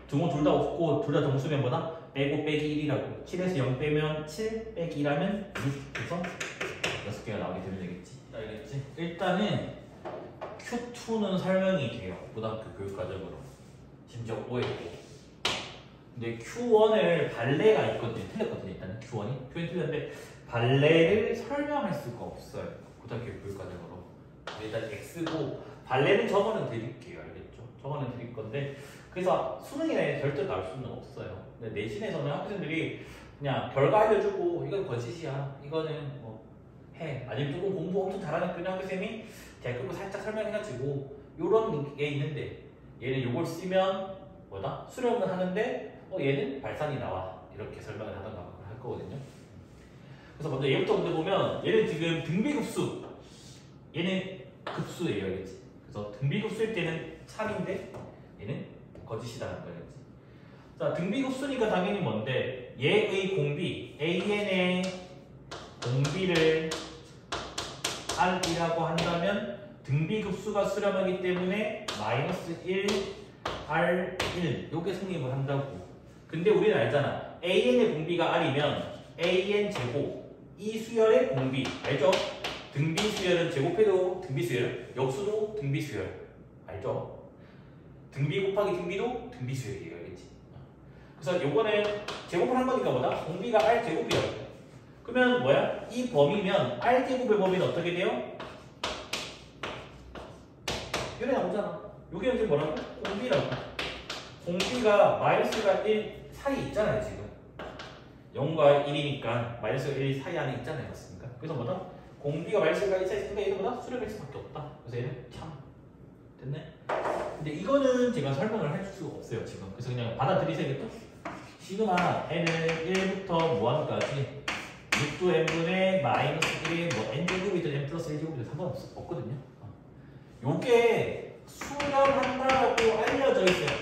등호 둘 다 없고 둘 다 정수면 뭐다? 빼고 빼기 1이라고. 7에서 0 빼면 7 빼기 1하면 6. 그래서 6개가 나오게 되면 되겠지. 알겠지? 일단은 Q2는 설명이 돼요. 고등학교 교육과정으로. 심지어 5회고. 근데 Q1을 발레가 있거든요. 틀렸거든요. 일단은 Q1이. Q1이 틀렸는데 발레를 설명할 수가 없어요. 고등학교 교육과정으로. 일단 X고 발레는 저거는 드릴게요. 알겠죠? 저거는 드릴 건데 그래서 수능에 절대 나올 수는 없어요. 근데 내신에서는 학생들이 그냥 결과 알려주고 이건 거짓이야. 이거는 뭐 해. 아니면 조금 공부 엄청 잘하는 그런 학생이 대학교 살짝 설명해가지고 요런 게 있는데 얘는 요걸 쓰면 뭐다? 수렴을 하는데 얘는 발산이 나와. 이렇게 설명을 하던가 할 거거든요. 그래서 먼저 얘부터 먼저 보면 얘는 지금 등비급수. 얘는 급수예요. 알겠지? 그래서 등비급수일 때는 3인데 얘는 거짓이라는 거겠지. 자, 등비급수니까 당연히 뭔데 얘의 공비 AN의 공비를 R이라고 한다면 등비급수가 수렴하기 때문에 마이너스 1 R1 요게 성립을 한다고. 근데 우리는 알잖아. AN의 공비가 R이면 AN 제곱 이 수열의 공비 알죠? 등비 수열은 제곱해도 등비 수열, 역수도 등비 수열 알죠? 등비 곱하기 등비도 등비 수열이에요. 알겠지? 그래서 요거는 제곱을 한 거니까 뭐다? 공비가 R 제곱이야. 그러면 뭐야? 이 범위면 R 제곱의 범위는 어떻게 돼요? 요래 나오잖아. 요게 지금 뭐라고? 공비라고. 공비가 마이너스가 1 사이 있잖아요. 지금 0과 1이니까 마이너스가 1 사이 안에 있잖아요. 맞습니까? 그래서 뭐다? 공비가 마이너스가 1 사이 있으니까 얘는 뭐다? 수렴일 수밖에 없다. 그래서 얘는 참 됐네? 근데 이거는 제가 설명을 할 수가 없어요. 지금. 그래서 그냥 받아들이세요. 시그마 n은 1부터 무한까지 6도 n분의 마이너스 1의 뭐 n제곱이든 n 플러스 1제곱이든 상관없거든요. 요게 수렴한다고 알려져 있어요.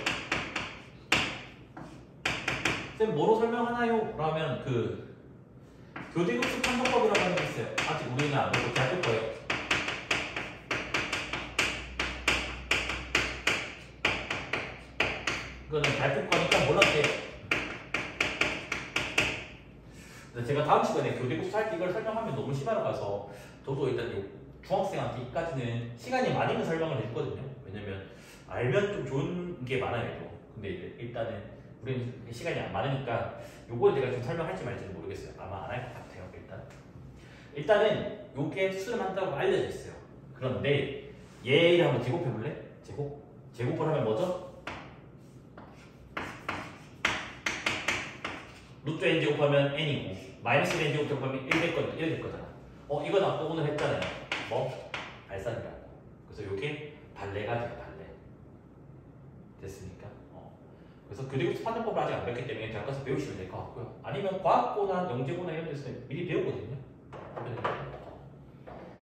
쌤 뭐로 설명하나요? 라면 그 교대급수 판정법이라고 하는 게 있어요. 아직 우리는 안 보고 대학교 거예요. 이거는 대학교 거니까 몰랐대요. 제가 다음 시간에 교대급수 할 때 이걸 설명하면 너무 심하러 가서 저도 일단 중학생한테 이까지는 시간이 많으면 설명을 해주거든요. 왜냐면 알면 좀 좋은 게 많아요. 근데 이제 일단은 우리는 시간이 안 많으니까 요걸 제가 좀 설명할지 말지는 모르겠어요. 아마 안 할 것 같아요. 일단은 요게 수렴한다고 알려져 있어요. 그런데 얘를 한번 제곱해볼래? 제곱을 하면 뭐죠? 루트 n 제곱하면 n이고 마이너스 n 제곱하면 1 될 거잖아. 이건 아까 오늘 했잖아요. 뭐? 발산이라고. 그래서 요게 발레가 돼요. 발레. 됐습니까? 그래서 교대급수 판정법을 아직 안 배웠기 때문에 대학 가서 배우시면 될 것 같고요. 아니면 과학고나 영재고나 이런 데서 미리 배우거든요.